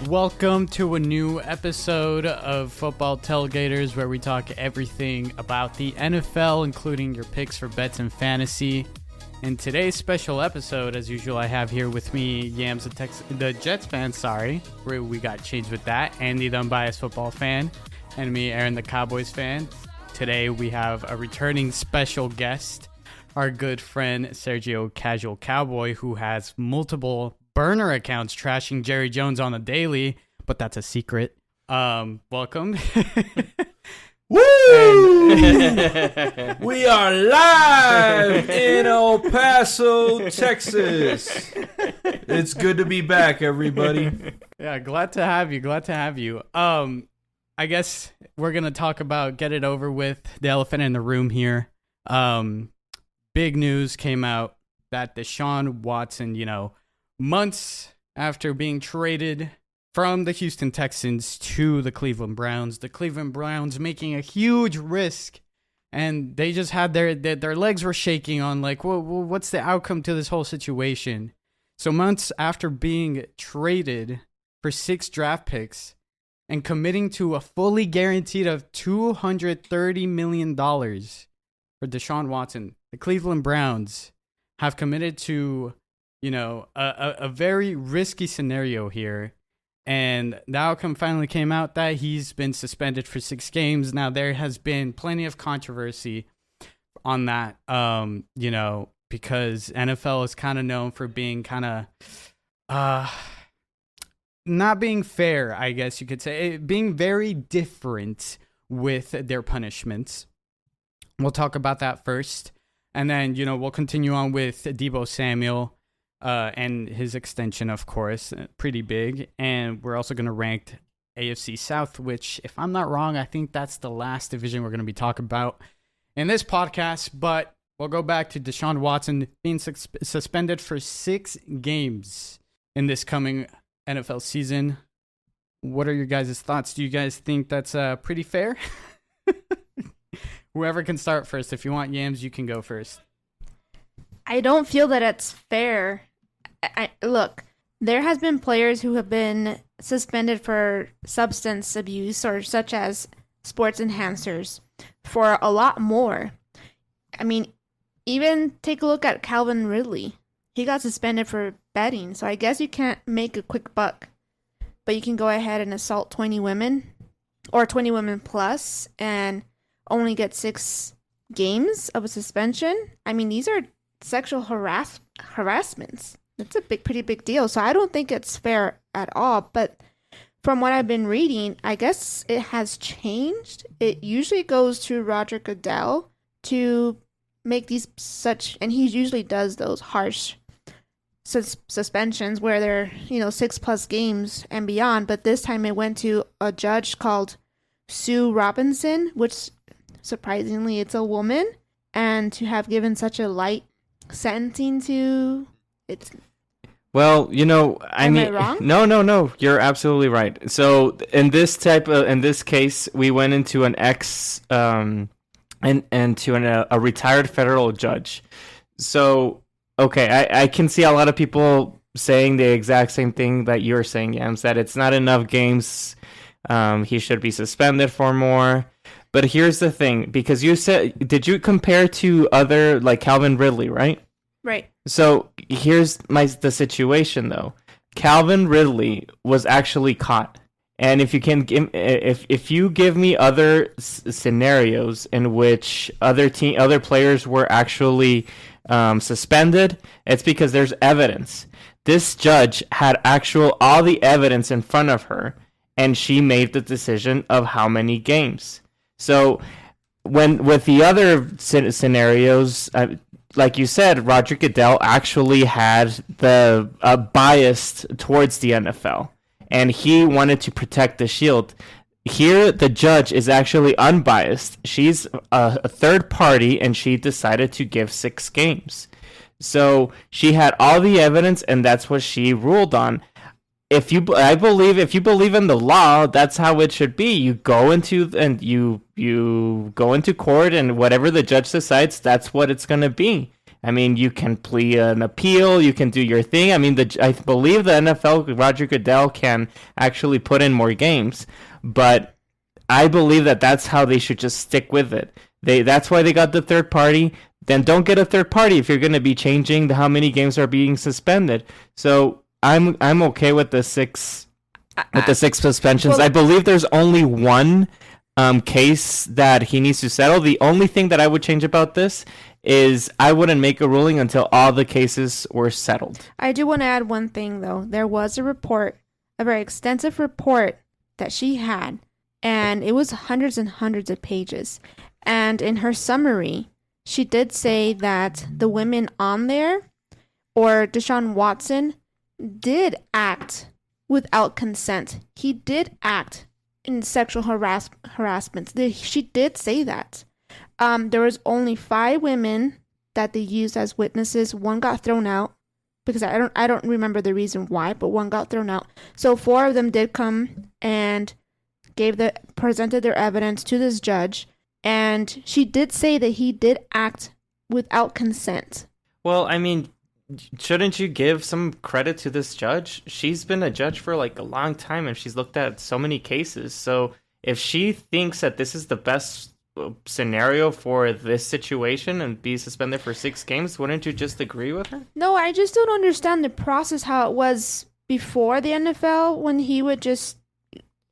Welcome to a new episode of Football Tailgaters, where we talk everything about the NFL, including your picks for bets and fantasy. In today's special episode, as usual, I have here with me Yams, the Jets fan, we got changed with that, Andy, the unbiased football fan, and me, Aaron, the Cowboys fan. Today we have a returning special guest, our good friend Sergio Casual Cowboy, who has multiple burner accounts trashing Jerry Jones on a daily, but that's a secret. Welcome. Woo! We are live in El Paso, Texas. It's good to be back, everybody. Yeah, glad to have you. I guess we're gonna talk about get it over with, the elephant in the room here. Big news came out that Deshaun Watson, months after being traded from the Houston Texans to the Cleveland Browns making a huge risk, and they just had their legs were shaking on like, what's the outcome to this whole situation? So months after being traded for 6 draft picks and committing to a fully guaranteed of $230 million for Deshaun Watson, the Cleveland Browns have committed to a very risky scenario here. And the outcome finally came out that he's been suspended for 6 games. Now, there has been plenty of controversy on that, because NFL is kind of known for being kind of not being fair, I guess you could say, being very different with their punishments. We'll talk about that first. And then, we'll continue on with Deebo Samuel. And his extension, of course, pretty big. And we're also going to rank AFC South, which, if I'm not wrong, I think that's the last division we're going to be talking about in this podcast. But we'll go back to Deshaun Watson being suspended for 6 games in this coming NFL season. What are your guys' thoughts? Do you guys think that's pretty fair? Whoever can start first. If you want, Yams, you can go first. I don't feel that it's fair. Look, there has been players who have been suspended for substance abuse or such as sports enhancers for a lot more. I mean, even take a look at Calvin Ridley. He got suspended for betting, so I guess you can't make a quick buck, but you can go ahead and assault 20 women or 20 women plus and only get 6 games of a suspension. I mean, these are sexual harassments. That's a pretty big deal. So I don't think it's fair at all. But from what I've been reading, I guess it has changed. It usually goes to Roger Goodell to make these and he usually does those harsh suspensions where they're 6+ games and beyond. But this time it went to a judge called Sue Robinson, which surprisingly it's a woman, and to have given such a light sentencing to it's. Well, Am I wrong? No, you're absolutely right. So in this case, we went into an a retired federal judge. So okay, I can see a lot of people saying the exact same thing that you're saying, Yams, that it's not enough games. He should be suspended for more. But here's the thing, because did you compare to other, like Calvin Ridley, right? Right. So here's the situation, though. Calvin Ridley was actually caught, and if you give me other scenarios in which other players were actually suspended, it's because there's evidence. This judge had all the evidence in front of her, and she made the decision of how many games. So with the other scenarios, like you said, Roger Goodell actually had the bias towards the NFL, and he wanted to protect the shield. Here, the judge is actually unbiased. She's a third party, and she decided to give 6 games. So she had all the evidence, and that's what she ruled on. If you believe in the law, that's how it should be. You go into court, and whatever the judge decides, that's what it's going to be. I mean, you can plea an appeal, you can do your thing. I mean, I believe the NFL, Roger Goodell, can actually put in more games, but I believe that that's how they should just stick with it. That's why they got the third party. Then don't get a third party if you're going to be changing how many games are being suspended. So I'm okay with the six suspensions. I believe there's only one case that he needs to settle. The only thing that I would change about this is I wouldn't make a ruling until all the cases were settled. I do want to add one thing, though. There was a report, a very extensive report that she had, and it was hundreds and hundreds of pages. And in her summary, she did say that the women on there, or Deshaun Watson, did act without consent. He did act in sexual harassment. She did say that. There was only 5 women that they used as witnesses. One got thrown out because I don't remember the reason why, but one got thrown out. So 4 of them did come and presented their evidence to this judge, and she did say that he did act without consent. Well, I mean, shouldn't you give some credit to this judge? She's been a judge for like a long time, and she's looked at so many cases. So if she thinks that this is the best scenario for this situation and be suspended for 6 games, wouldn't you just agree with her? No, I just don't understand the process, how it was before the NFL when he would just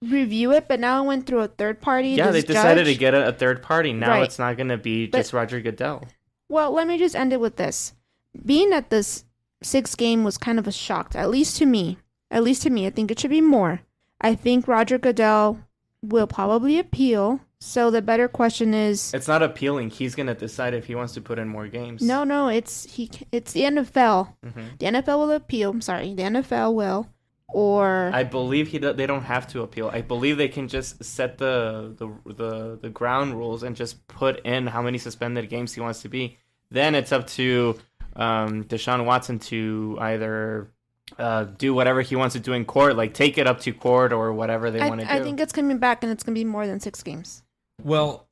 review it, but now it went through a third party. Yeah, they decided to get a third party. Now Right. It's not going to be just Roger Goodell. Well, let me just end it with this. Being that this 6th game was kind of a shock, at least to me. I think it should be more. I think Roger Goodell will probably appeal. So the better question is... It's not appealing. He's going to decide if he wants to put in more games. No, it's the NFL. Mm-hmm. The NFL will appeal. I'm sorry, the NFL will. Or... I believe they don't have to appeal. I believe they can just set the ground rules and just put in how many suspended games he wants to be. Then it's up to Deshaun Watson to either do whatever he wants to do in court, like take it up to court or whatever they want to do. I think it's coming back, and it's going to be more than 6 games. Well,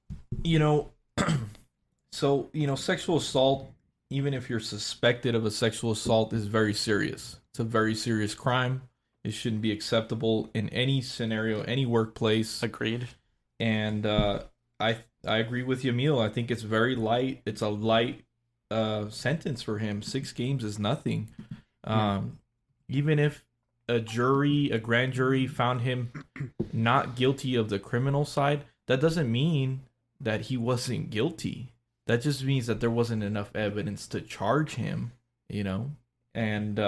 sexual assault, even if you're suspected of a sexual assault, is very serious. It's a very serious crime. It shouldn't be acceptable in any scenario, any workplace. Agreed. And I agree with you, Emil. I think it's very light. It's a light sentence for him. 6 games is nothing. Even if a grand jury found him not guilty of the criminal side, that doesn't mean that he wasn't guilty. That just means that there wasn't enough evidence to charge him, And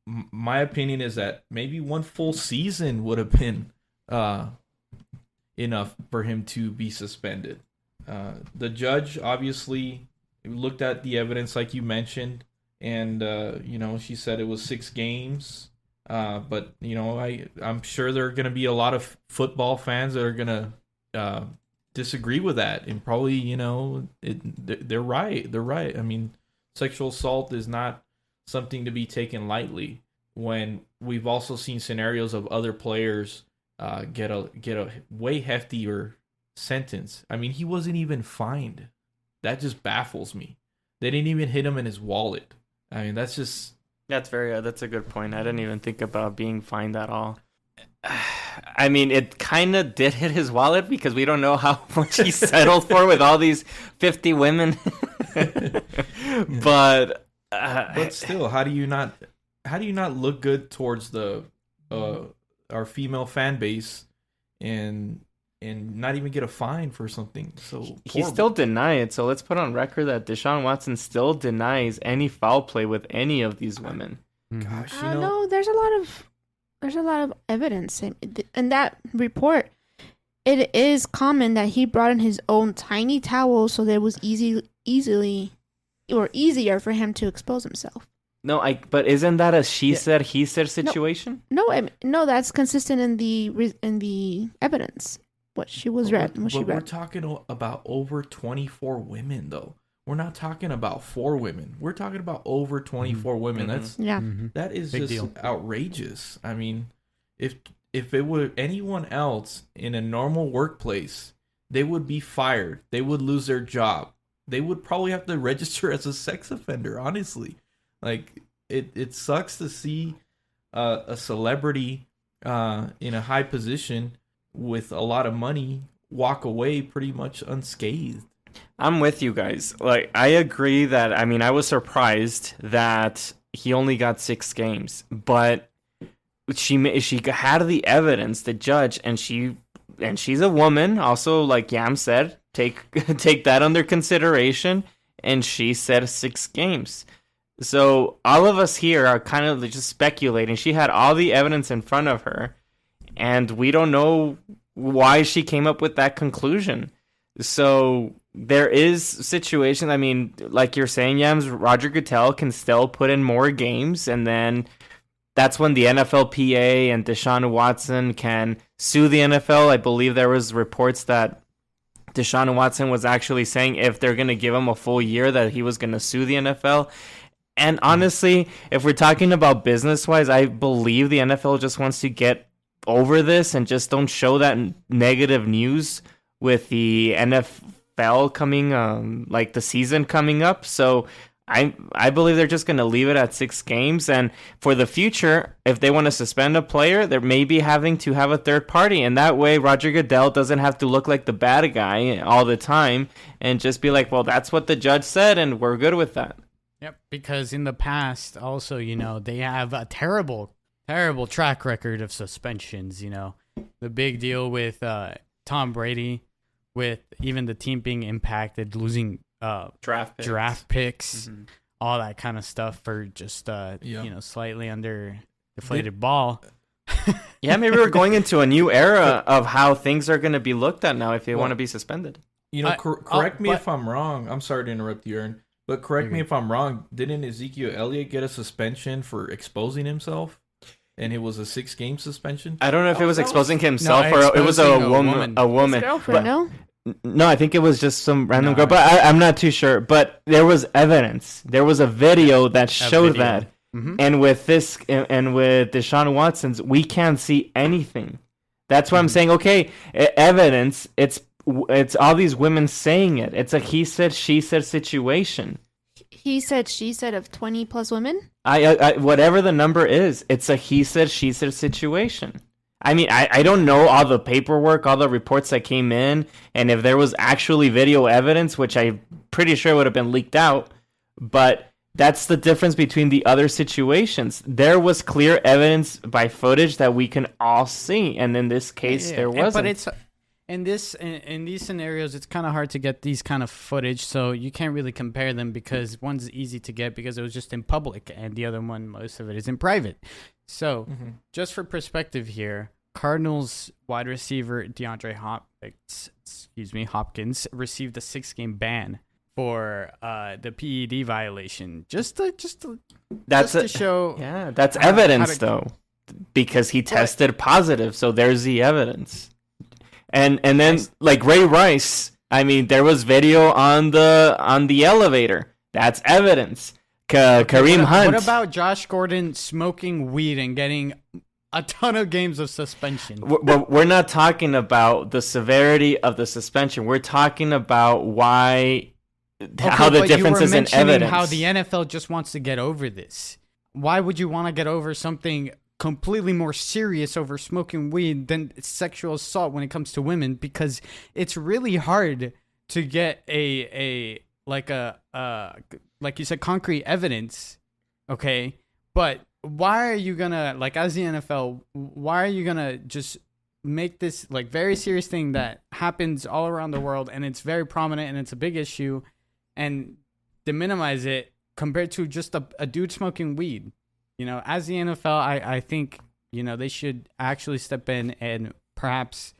my opinion is that maybe 1 full season would have been enough for him to be suspended. The judge obviously looked at the evidence like you mentioned, and she said it was 6 games. But I'm sure there are going to be a lot of football fans that are going to disagree with that, and probably they're right. They're right. I mean, sexual assault is not something to be taken lightly. When we've also seen scenarios of other players get a way heftier sentence. I mean, he wasn't even fined. That just baffles me. They didn't even hit him in his wallet. I mean, that's a good point. I didn't even think about being fined at all. I mean, it kind of did hit his wallet because we don't know how much he settled for with all these 50 women. But still, how do you not look good towards our female fan base and not even get a fine for something so horrible? He still denied. So let's put on record that Deshaun Watson still denies any foul play with any of these women. Gosh, no, there's a lot of evidence in that report. It is common that he brought in his own tiny towel, so that it was easier for him to expose himself. But isn't that a she said he said situation? No, that's consistent in the evidence. What she read. We're talking about over 24 women, though. We're not talking about 4 women. We're talking about over 24 women. That is Big just deal. outrageous. I mean, if it were anyone else in a normal workplace, they would be fired. They would lose their job. they would probably have to register as a sex offender, honestly. Like, it sucks to see a celebrity in a high position with a lot of money walk away pretty much unscathed. I'm with you guys. Like, I agree that, I mean, I was surprised that he only got 6 games, but she had the evidence, the judge, and she's a woman. Also, like Yam said, take that under consideration. And she said 6 games. So all of us here are kind of just speculating. She had all the evidence in front of her, and we don't know why she came up with that conclusion. So there is situation. I mean, like you're saying, Yams, Roger Goodell can still put in more games, and then that's when the NFLPA and Deshaun Watson can sue the NFL. I believe there was reports that Deshaun Watson was actually saying if they're going to give him a full year that he was going to sue the NFL. And honestly, if we're talking about business-wise, I believe the NFL just wants to get over this and just don't show that negative news with the NFL coming, like the season coming up. So I believe they're just going to leave it at 6 games. And for the future, if they want to suspend a player, they're maybe having to have a third party. And that way, Roger Goodell doesn't have to look like the bad guy all the time and just be like, well, that's what the judge said, and we're good with that. Yep, because in the past, also, they have a terrible, terrible track record of suspensions. The big deal with Tom Brady, with even the team being impacted, losing draft picks, all that kind of stuff for just slightly under deflated ball. Yeah, maybe we're going into a new era of how things are going to be looked at now if they want to be suspended. Correct me if I'm wrong. I'm sorry to interrupt you, Aaron, but correct me if I'm wrong. Didn't Ezekiel Elliott get a suspension for exposing himself? And it was a 6-game suspension? I don't know if it was exposing himself or it was a woman. His girlfriend, no? No, I think it was just some random girl, but I'm not too sure. But there was evidence. There was a video that showed that. Mm-hmm. And with this, and with Deshaun Watson's, we can't see anything. That's why I'm saying, okay, evidence. It's all these women saying it. It's a he said, she said situation. He said, she said of 20 plus women. I whatever the number is, it's a he said, she said situation. I mean, I don't know all the paperwork, all the reports that came in, and if there was actually video evidence, which I'm pretty sure would have been leaked out, but that's the difference between the other situations. There was clear evidence by footage that we can all see, and in this case, there wasn't. But it's in these scenarios, it's kind of hard to get these kind of footage, so you can't really compare them because one's easy to get because it was just in public, and the other one, most of it, is in private. So, just for perspective here, Cardinals wide receiver DeAndre Hopkins received a 6-game ban for the PED violation. Just to show. Yeah, that's evidence though, because he tested positive. So there's the evidence. And then like Ray Rice, I mean, there was video on the elevator. That's evidence. Kareem Hunt. What about Josh Gordon smoking weed and getting a ton of games of suspension? We're not talking about the severity of the suspension. We're talking about how the difference is in evidence. How the NFL just wants to get over this. Why would you want to get over something completely more serious over smoking weed than sexual assault when it comes to women? Because it's really hard to get like you said, concrete evidence, okay? But why are you gonna, like, as the NFL, why are you gonna just make this like very serious thing that happens all around the world and it's very prominent and it's a big issue, and to minimize it compared to just a dude smoking weed? As the NFL, I think, they should actually step in and perhaps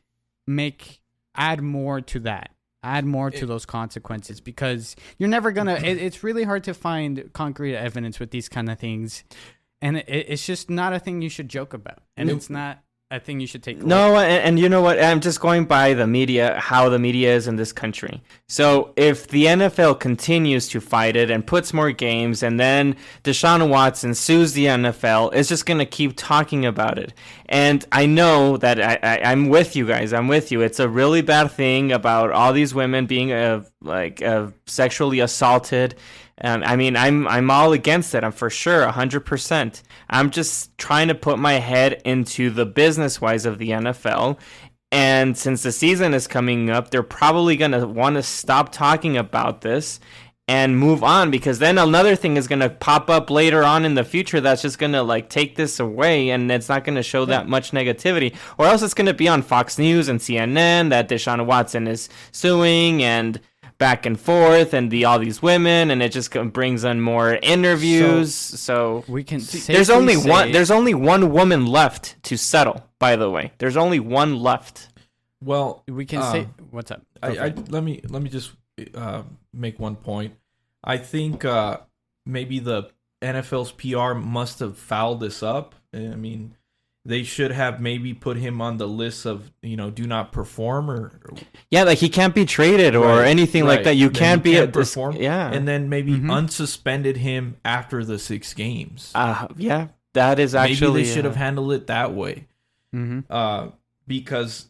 add more to that. Add more to those consequences, because you're never going to... It's really hard to find concrete evidence with these kind of things, and it's just not a thing you should joke about. And it's not... I think you should take a look. No, and you know what? I'm just going by the media, how the media is in this country. So if the NFL continues to fight it and puts more games, and then Deshaun Watson sues the NFL, it's just going to keep talking about it. And I know that I'm with you guys. I'm with you. It's a really bad thing about all these women being sexually assaulted. I mean, I'm all against it. I'm for sure 100%. I'm just trying to put my head into the business wise of the NFL. And since the season is coming up, they're probably going to want to stop talking about this and move on, because then another thing is going to pop up later on in the future that's just going to like take this away, and it's not going to show that much negativity. Or else it's going to be on Fox News and CNN that Deshaun Watson is suing and back and forth, and all these women, and it just brings on more interviews. So we can there's only one woman left to settle. By the way, there's only one left. Well, we can say what's up. Let me just make one point. I think maybe the NFL's PR must have fouled this up. I mean, they should have maybe put him on the list of, do not perform or yeah, like he can't be traded or anything like that. You can't perform. Yeah, and then maybe unsuspended him after the 6 games. Yeah, that is actually maybe they should have handled it that way. Because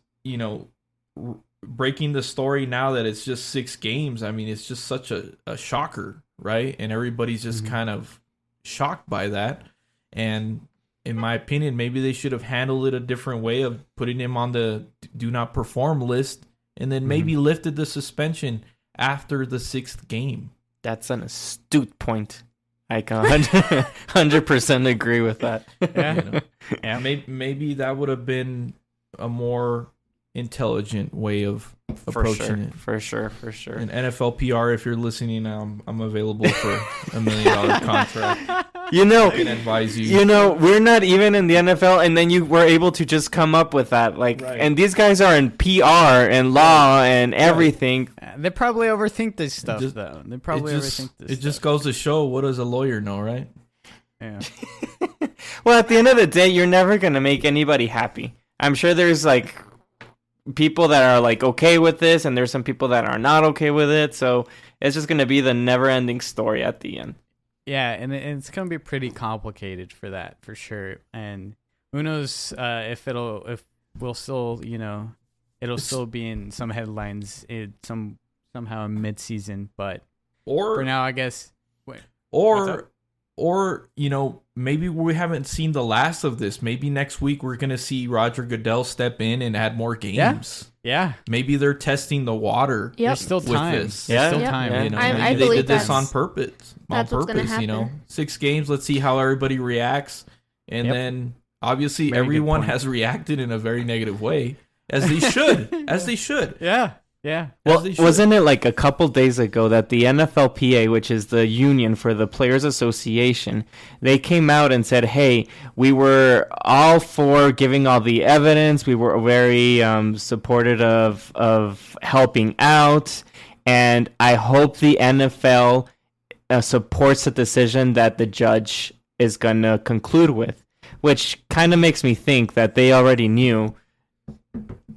breaking the story now that it's just 6 games. I mean, it's just such a shocker, right? And everybody's just kind of shocked by that. And in my opinion, maybe they should have handled it a different way of putting him on the do not perform list, and then maybe lifted the suspension after the 6th game. That's an astute point. I can 100% agree with that. Yeah. Yeah. Maybe that would have been a more intelligent way of approaching it. For sure. And NFL PR, if you're listening, I'm available for $1 million contract. I can advise you. We're not even in the NFL, and then you were able to just come up with that. And these guys are in PR and law and everything. They probably overthink this stuff, though. They probably overthink this. It just goes to show, what does a lawyer know, right? Yeah. Well, at the end of the day, you're never gonna make anybody happy. I'm sure there's people that are okay with this, and there's some people that are not okay with it. So it's just gonna be the never-ending story at the end. Yeah, and it's gonna be pretty complicated for that, for sure. And who knows if we'll still, it'll still be in some headlines somehow in mid-season. But for now, I guess. Wait. Or maybe we haven't seen the last of this. Maybe next week we're gonna see Roger Goodell step in and add more games. Yeah. Maybe they're testing the water. Yep. There's still time. With this. There's still time. I maybe they believe did this on purpose. That's what's gonna happen. 6 games. Let's see how everybody reacts, and then obviously everyone has reacted in a very negative way, as they should. As they should. Yeah. Yeah. Well, wasn't it a couple days ago that the NFLPA, which is the union for the Players Association, they came out and said, hey, we were all for giving all the evidence. We were very supportive of helping out. And I hope the NFL supports the decision that the judge is going to conclude with, which kind of makes me think that they already knew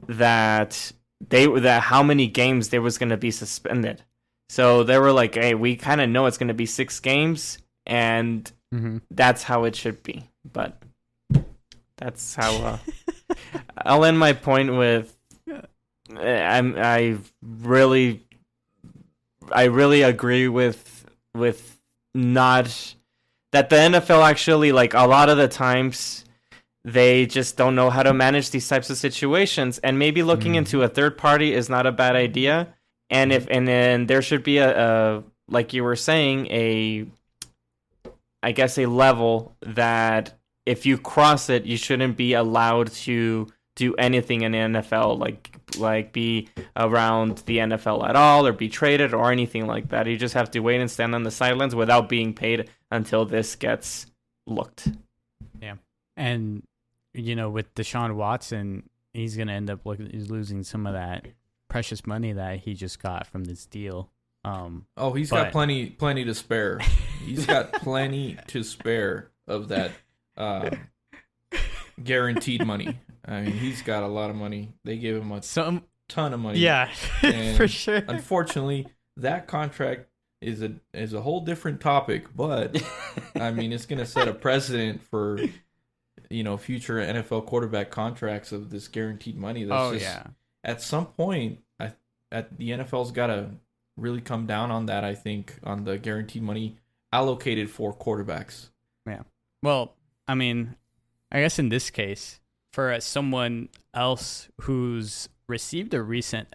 that how many games there was going to be suspended. So they were like, hey, we kind of know it's going to be 6 games, and that's how it should be. But that's how I'll end my point with I really agree with not that the NFL actually, a lot of the times, they just don't know how to manage these types of situations, and maybe looking into a third party is not a bad idea. And then there should be a like you were saying, I guess a level that if you cross it, you shouldn't be allowed to do anything in the NFL, like be around the NFL at all, or be traded or anything like that. You just have to wait and stand on the sidelines without being paid until this gets looked. Yeah, and with Deshaun Watson, he's gonna end up losing some of that precious money that he just got from this deal. He's got plenty to spare. He's got plenty to spare of that guaranteed money. I mean, he's got a lot of money. They gave him a ton of money. Yeah, And for sure. Unfortunately, that contract is a whole different topic, but I mean, it's going to set a precedent for future NFL quarterback contracts of this guaranteed money. That's At some point, the NFL's got to really come down on that. I think on the guaranteed money allocated for quarterbacks. Yeah. Well, I mean, I guess in this case, for someone else who's received a recent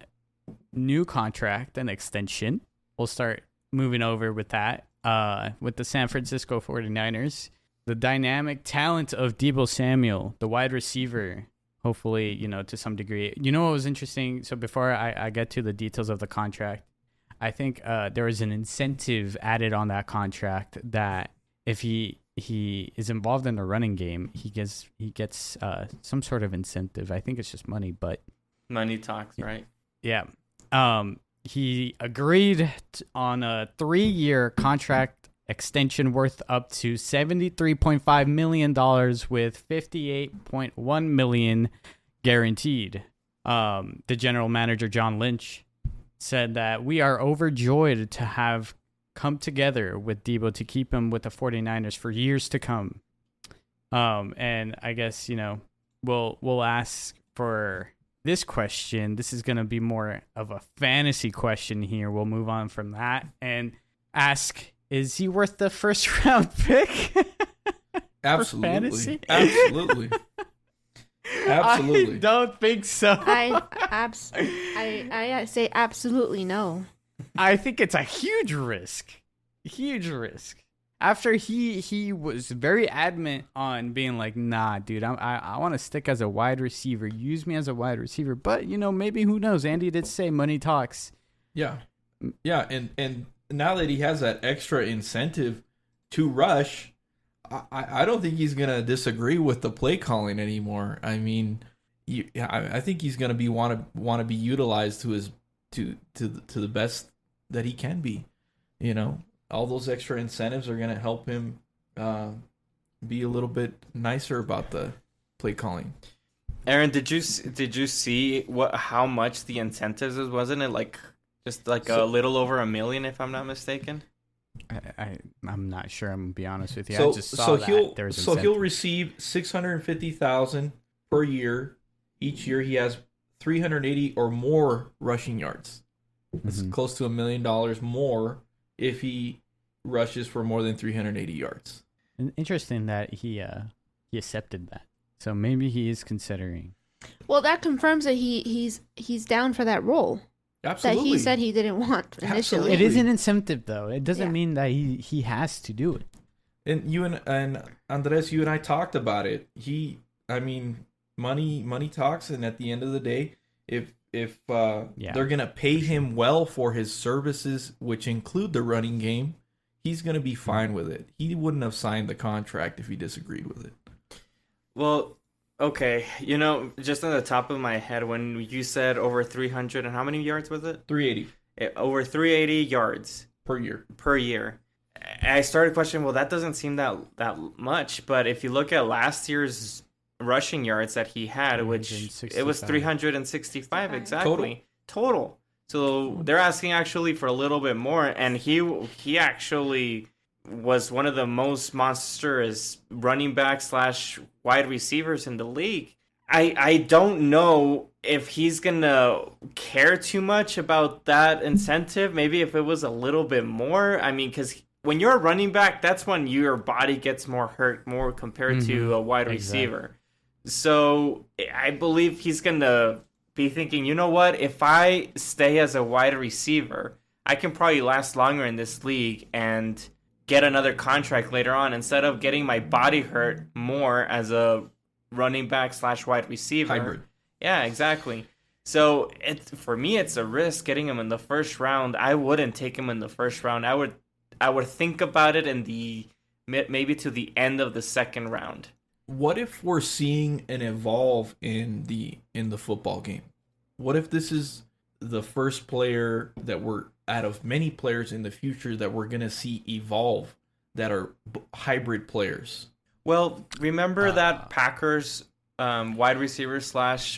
new contract and extension, we'll start moving over with that. With the San Francisco 49ers, the dynamic talent of Deebo Samuel, the wide receiver, hopefully, to some degree. You know what was interesting? So before I get to the details of the contract, I think there was an incentive added on that contract that if he is involved in the running game, he gets some sort of incentive. I think it's just money, but money talks, right? Yeah. He agreed on a 3-year contract extension worth up to $73.5 million with $58.1 million guaranteed. The general manager, John Lynch, said that we are overjoyed to have come together with Deebo to keep him with the 49ers for years to come. And I guess, we'll ask for this question. This is going to be more of a fantasy question here. We'll move on from that and ask, is he worth the first round pick? Absolutely. Absolutely. Absolutely. I don't think so. I say absolutely no. I think it's a huge risk. Huge risk. After he was very adamant on being like, nah, dude, I want to stick as a wide receiver. Use me as a wide receiver. But, maybe, who knows? Andy did say money talks. Yeah. Yeah, and now that he has that extra incentive to rush, I don't think he's going to disagree with the play calling anymore. I mean, I think he's going to want to be utilized to the best that he can be. All those extra incentives are going to help him be a little bit nicer about the play calling. Aaron, did you see how much the incentives was? Wasn't it just a little over $1 million, if I'm not mistaken? I'm not sure. I'm gonna be honest with you. So, I just saw he'll receive $650,000 per year. Each year he has 380 or more rushing yards. It's close to $1 million more if he rushes for more than 380 yards. And interesting that he accepted that. So maybe he is considering. Well, that confirms that he's down for that role. Absolutely. That he said he didn't want initially. Absolutely. It is an incentive, though. It doesn't mean that he has to do it. And you and Andres, you and I talked about it. Money talks, and at the end of the day, if they're gonna pay him well for his services, which include the running game, he's gonna be fine with it. He wouldn't have signed the contract if he disagreed with it. Well, okay, just on the top of my head, when you said over 300 and how many yards was it? 380 over 380 yards per year. I started questioning, well, that doesn't seem that much, but if you look at last year's rushing yards that he had, which it was 365 exactly total. So they're asking actually for a little bit more, and he actually was one of the most monstrous running back / wide receivers in the league. I don't know if he's gonna care too much about that incentive. Maybe if it was a little bit more. I mean, because when you're a running back, that's when your body gets more hurt more compared to a wide receiver. So I believe he's gonna be thinking, you know what? If I stay as a wide receiver, I can probably last longer in this league and get another contract later on instead of getting my body hurt more as a running back / wide receiver. Hybrid. Yeah, exactly. So for me, it's a risk getting him in the first round. I wouldn't take him in the first round. I would think about it in maybe to the end of the second round. What if we're seeing an evolve in the football game? What if this is the first player that we're out of many players in the future that we're going to see evolve that are hybrid players? Well, remember that Packers wide receiver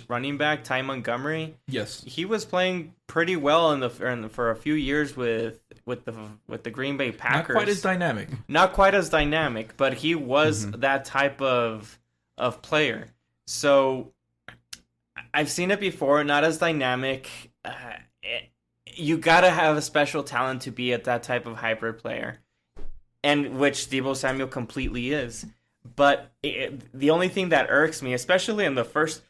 / running back, Ty Montgomery. Yes. He was playing pretty well for a few years with the Green Bay Packers. Not quite as dynamic. Not quite as dynamic, but he was that type of player. So I've seen it before, not as dynamic. You gotta have a special talent to be at that type of hybrid player, and which Deebo Samuel completely is. But the only thing that irks me, especially in the first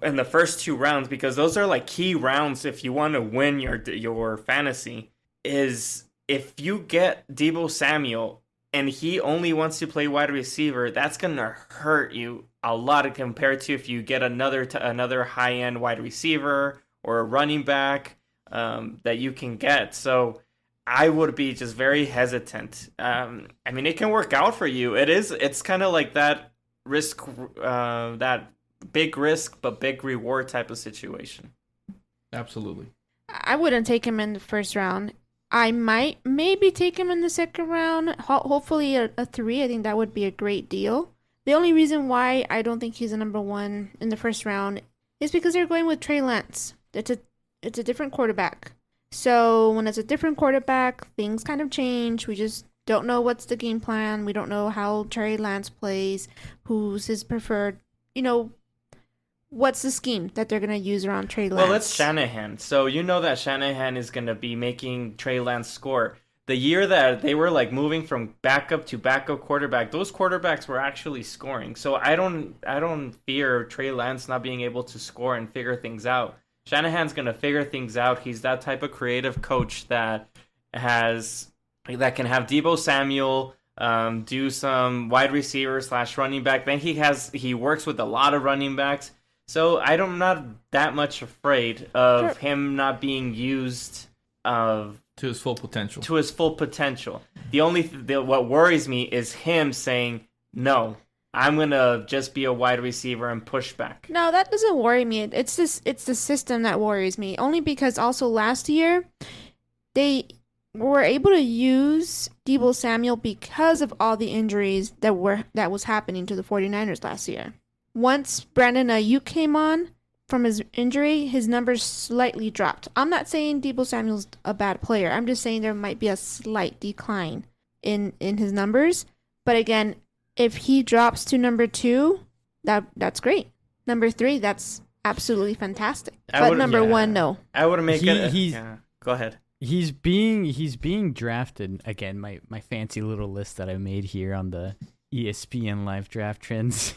2 rounds, because those are like key rounds if you want to win your fantasy, is if you get Deebo Samuel and he only wants to play wide receiver, that's gonna hurt you a lot compared to if you get another high end wide receiver or a running back that you can get. So I would be just very hesitant. I mean, it can work out for you. It's kind of like that risk, that big risk but big reward type of situation. Absolutely. I wouldn't take him in the first round. I might maybe take him in the second round. Hopefully a 3. I think that would be a great deal. The only reason why I don't think he's a number 1 in the first round is because they're going with Trey Lance. It's a different quarterback. So when it's a different quarterback, things kind of change. We just don't know what's the game plan. We don't know how Trey Lance plays, who's his preferred, what's the scheme that they're going to use around Trey Lance. Well, it's Shanahan. So you know that Shanahan is going to be making Trey Lance score. The year that they were like moving from backup to backup quarterback, those quarterbacks were actually scoring. So I don't fear Trey Lance not being able to score and figure things out. Shanahan's going to figure things out. He's that type of creative coach that can have Deebo Samuel do some wide receiver / running back. Then he works with a lot of running backs. So I'm not that much afraid of him not being used to his full potential. The only what worries me is him saying, no, I'm going to just be a wide receiver and push back. No, that doesn't worry me. It's the system that worries me. Only because also last year, they were able to use Deebo Samuel because of all the injuries that was happening to the 49ers last year. Once Brandon Ayuk came on from his injury, his numbers slightly dropped. I'm not saying Deebo Samuel's a bad player. I'm just saying there might be a slight decline in his numbers. But again, if he drops to number 2, that's great. Number 3, that's absolutely fantastic. But number 1, no. I would make it. Go ahead. He's being drafted again. My fancy little list that I made here on the ESPN Live Draft Trends.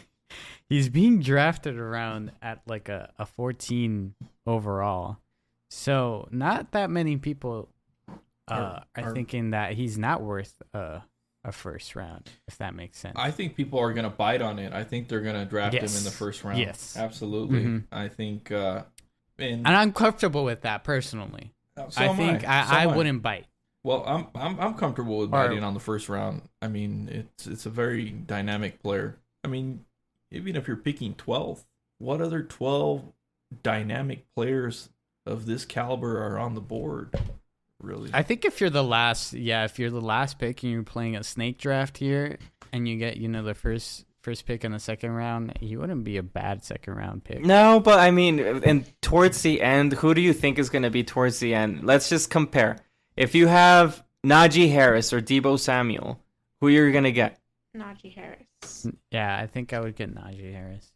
He's being drafted around at like a 14 overall. So not that many people are thinking that he's not worth a first round, if that makes sense. I think people are going to bite on it. I think they're going to draft him in the first round. Yes. Absolutely. Mm-hmm. I think... and I'm comfortable with that personally. I think I wouldn't bite. Well, I'm comfortable with biting on the first round. I mean, it's a very dynamic player. I mean, even if you're picking 12th, what other 12 dynamic players of this caliber are on the board? Really? I think if you're the last pick and you're playing a snake draft here and you get, the first pick in the second round, he wouldn't be a bad second round pick. No, but I mean, and towards the end, who do you think is going to be towards the end? Let's just compare. If you have Najee Harris or Deebo Samuel, who you're going to get? Najee Harris. Yeah, I think I would get Najee Harris.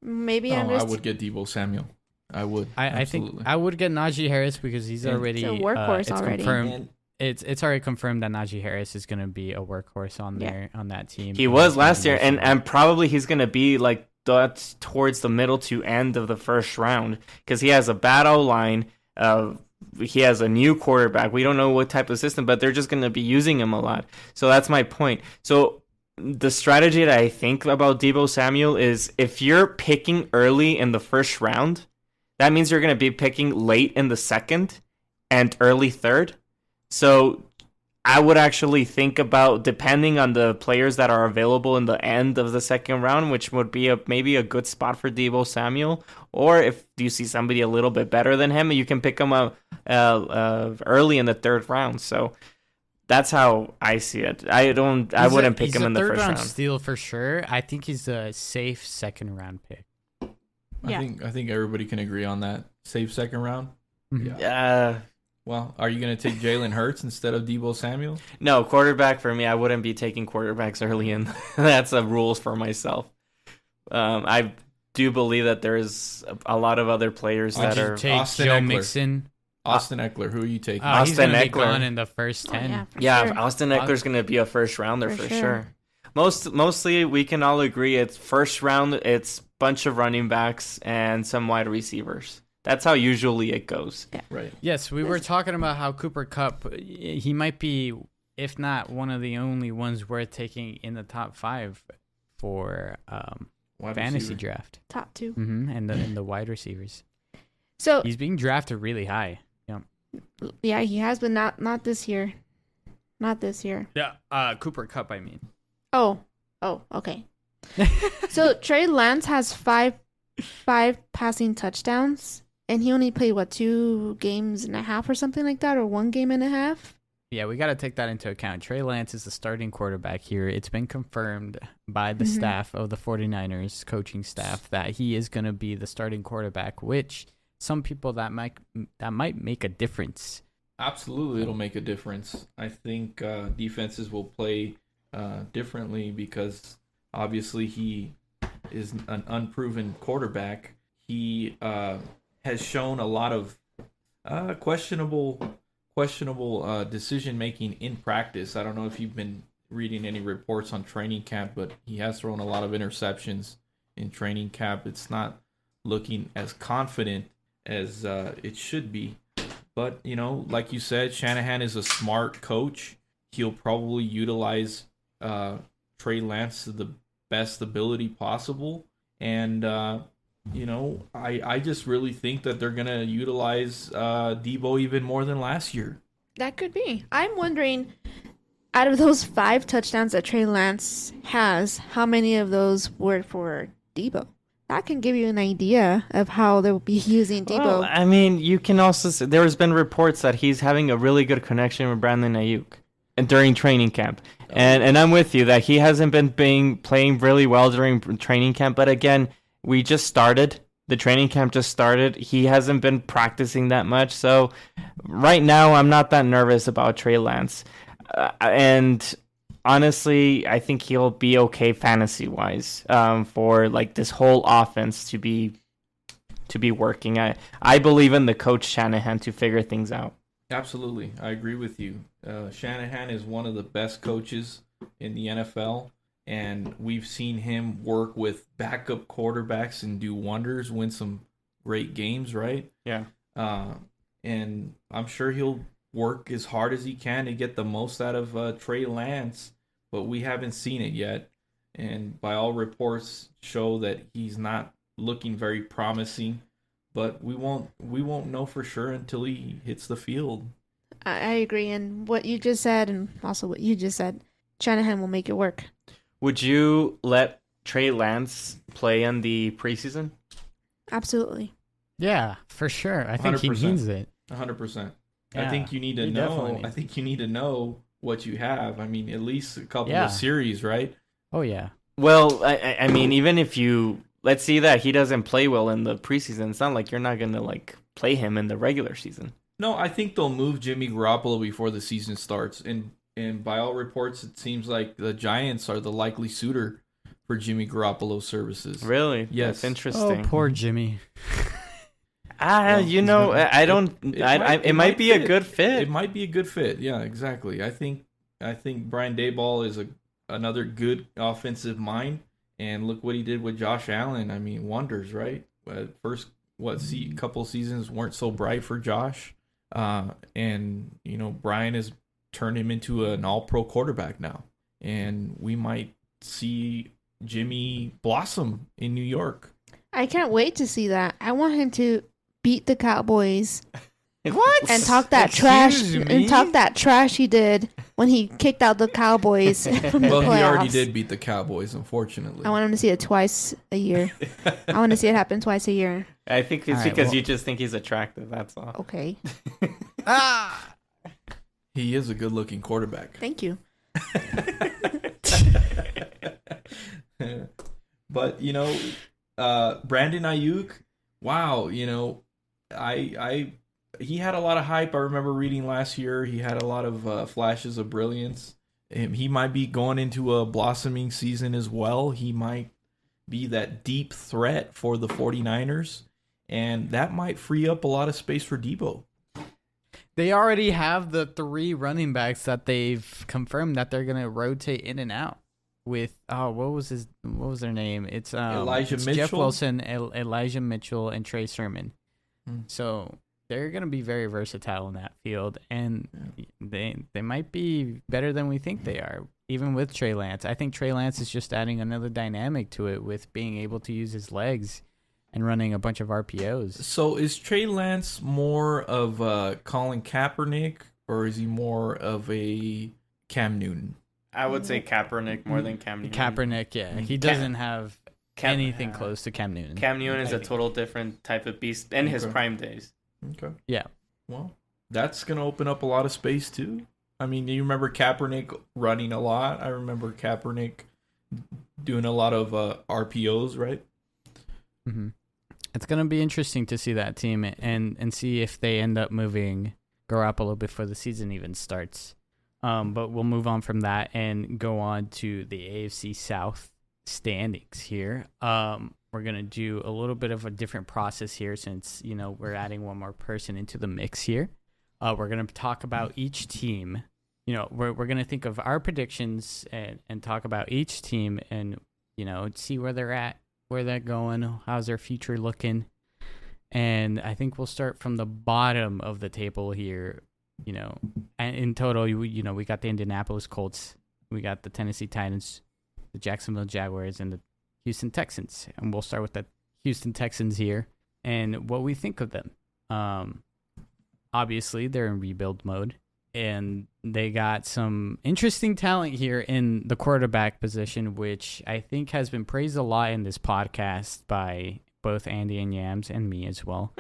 Maybe I would get Deebo Samuel. I would. I think I would get Najee Harris because he's already a workhorse already. Confirmed. It's already confirmed that Najee Harris is going to be a workhorse on that team. He was last year, and probably he's going to be like that towards the middle to end of the first round because he has a bad O-line. He has a new quarterback. We don't know what type of system, but they're just going to be using him a lot. So that's my point. So the strategy that I think about Deebo Samuel is if you're picking early in the first round, that means you're going to be picking late in the second and early third. So I would actually think about, depending on the players that are available in the end of the second round, which would be maybe a good spot for Deebo Samuel. Or if you see somebody a little bit better than him, you can pick him up early in the third round. So that's how I see it. I wouldn't pick him in the first round. He's a third round steal for sure. I think he's a safe second round pick. I think everybody can agree on that. Safe second round. Mhm. Well, are you going to take Jalen Hurts instead of Deebo Samuel? No, quarterback for me. I wouldn't be taking quarterbacks early in. That's a rules for myself. I do believe that there is a lot of other players that are. Take Austin Joe Eckler. Austin Austin Eckler, who are you taking? He's going to be Eckler. gone in the first 10. Yeah, for sure. Austin Eckler's going to be a first rounder for For sure. sure. Mostly, we can all agree it's first round. It's bunch of running backs and some wide receivers. That's how usually it goes. Yeah. Right. Yes, we were talking about how Cooper Kupp, he might be, if not one of the only ones worth taking in the top 5 for Wide fantasy receiver. draft. Top 2. And the wide receivers. So He's being drafted really high. yeah, he has, but not this year. Not this year. Yeah, Cooper Kupp, I mean. Oh, okay. So Trey Lance has five passing touchdowns, and he only played 2 games and a half or something like that, or 1 game and a half. Yeah, we got to take that into account. Trey Lance is the starting quarterback here. It's been confirmed by the staff of the 49ers coaching staff that he is going to be the starting quarterback, which some people that might make a difference. Absolutely, it'll make a difference. I think defenses will play differently because obviously he is an unproven quarterback. He has shown a lot of questionable decision making in practice. I don't know if you've been reading any reports on training camp, but he has thrown a lot of interceptions in training camp. It's not looking as confident as it should be. But, like you said, Shanahan is a smart coach. He'll probably utilize Trey Lance to the best ability possible. And, I just really think that they're going to utilize Deebo even more than last year. That could be. I'm wondering, out of those 5 touchdowns that Trey Lance has, how many of those were for Deebo? That can give you an idea of how they'll be using Deebo. Well, I mean, you can also say there's been reports that he's having a really good connection with Brandon Ayuk and during training camp. And I'm with you that he hasn't been playing really well during training camp. But again, we just started. The training camp just started. He hasn't been practicing that much. So right now, I'm not that nervous about Trey Lance. And honestly, I think he'll be okay fantasy-wise for like this whole offense to be working. I believe in the coach Shanahan to figure things out. Absolutely. I agree with you. Shanahan is one of the best coaches in the NFL, and we've seen him work with backup quarterbacks and do wonders, win some great games, right? Yeah. And I'm sure he'll work as hard as he can to get the most out of Trey Lance, but we haven't seen it yet. And by all reports show that he's not looking very promising, but we won't know for sure until he hits the field. I agree. And what you just said, and also what you just said, Shanahan will make it work. Would you let Trey Lance play in the preseason? Absolutely. Yeah, for sure. I think 100%. he means it. 100%. Yeah, I think you need to he know. definitely needs I think you need to know what you have. I mean, at least a couple Yeah. of series, right? Oh, yeah. Well, I mean, even if let's see that he doesn't play well in the preseason, it's not like you're not going to like play him in the regular season. No, I think they'll move Jimmy Garoppolo before the season starts. And by all reports, it seems like the Giants are the likely suitor for Jimmy Garoppolo's services. Really? Yes. That's interesting. Oh, poor Jimmy. Well, It might be a good fit. It might be a good fit. Yeah, exactly. I think Brian Daboll is another good offensive mind, and look what he did with Josh Allen. I mean, wonders, right? First, couple seasons weren't so bright for Josh, and Brian has turned him into an all-pro quarterback now, and we might see Jimmy blossom in New York. I can't wait to see that. I want him to beat the Cowboys What? and talk that trash he did when he kicked out the Cowboys from the Well, playoffs. he already did beat the Cowboys, unfortunately. I want him to see it twice a year. I want to see it happen twice a year. I think it's All right, because well- you just think he's attractive. That's all. Okay. He is a good-looking quarterback. Thank you. But Brandon Ayuk, wow, he had a lot of hype. I remember reading last year. He had a lot of flashes of brilliance. He might be going into a blossoming season as well. He might be that deep threat for the 49ers, and that might free up a lot of space for Deebo. They already have the 3 running backs that they've confirmed that they're going to rotate in and out with. What was their name? It's Mitchell, Jeff Wilson, Elijah Mitchell, and Trey Sermon. So they're going to be very versatile in that field, and they might be better than we think they are, even with Trey Lance. I think Trey Lance is just adding another dynamic to it with being able to use his legs and running a bunch of RPOs. So is Trey Lance more of Colin Kaepernick, or is he more of a Cam Newton? I would say Kaepernick more than Cam Newton. Kaepernick, yeah. He doesn't have anything close to Cam Newton. Cam Newton is a total different type of beast in his prime days. Okay. Yeah. Well, that's going to open up a lot of space, too. I mean, you remember Kaepernick running a lot. I remember Kaepernick doing a lot of RPOs, right? Mm-hmm. It's going to be interesting to see that team and see if they end up moving Garoppolo before the season even starts. But we'll move on from that and go on to the AFC South standings here. We're going to do a little bit of a different process here since, we're adding one more person into the mix here. We're going to talk about each team. We're going to think of our predictions and talk about each team and, see where they're at, where they're going, how's their future looking. And I think we'll start from the bottom of the table here. And in total, we got the Indianapolis Colts, we got the Tennessee Titans, the Jacksonville Jaguars, and the Houston Texans. And we'll start with the Houston Texans here and what we think of them. Obviously, they're in rebuild mode, and they got some interesting talent here in the quarterback position, which I think has been praised a lot in this podcast by both Andy and Yams and me as well.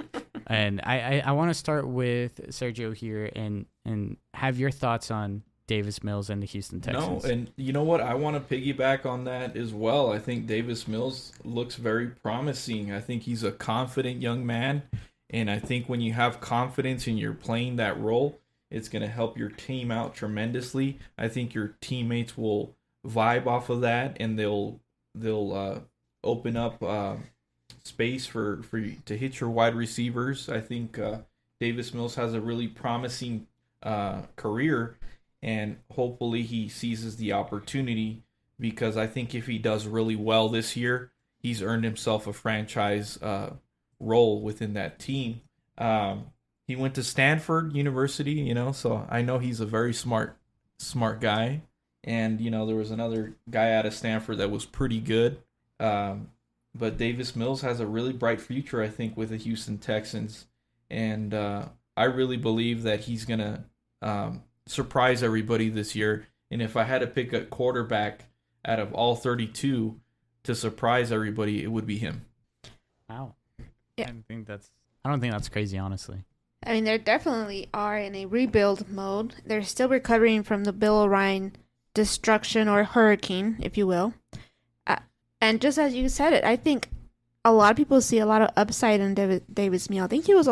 And I want to start with Sergio here and have your thoughts on Davis Mills and the Houston Texans. No, and you know what? I want to piggyback on that as well. I think Davis Mills looks very promising. I think he's a confident young man, and I think when you have confidence and you're playing that role, it's going to help your team out tremendously. I think your teammates will vibe off of that, and they'll open up space for you to hit your wide receivers. I think Davis Mills has a really promising career, and hopefully he seizes the opportunity, because I think if he does really well this year, he's earned himself a franchise role within that team. He went to Stanford University, so I know he's a very smart guy. And, there was another guy out of Stanford that was pretty good. But Davis Mills has a really bright future, I think, with the Houston Texans. And I really believe that he's going to surprise everybody this year. And if I had to pick a quarterback out of all 32 to surprise everybody, it would be him. Wow. Yeah. I don't think that's crazy, honestly. I mean, they definitely are in a rebuild mode. They're still recovering from the Bill O'Brien destruction, or hurricane, if you will. And just as you said it, I think a lot of people see a lot of upside in Davis Mills. I think he was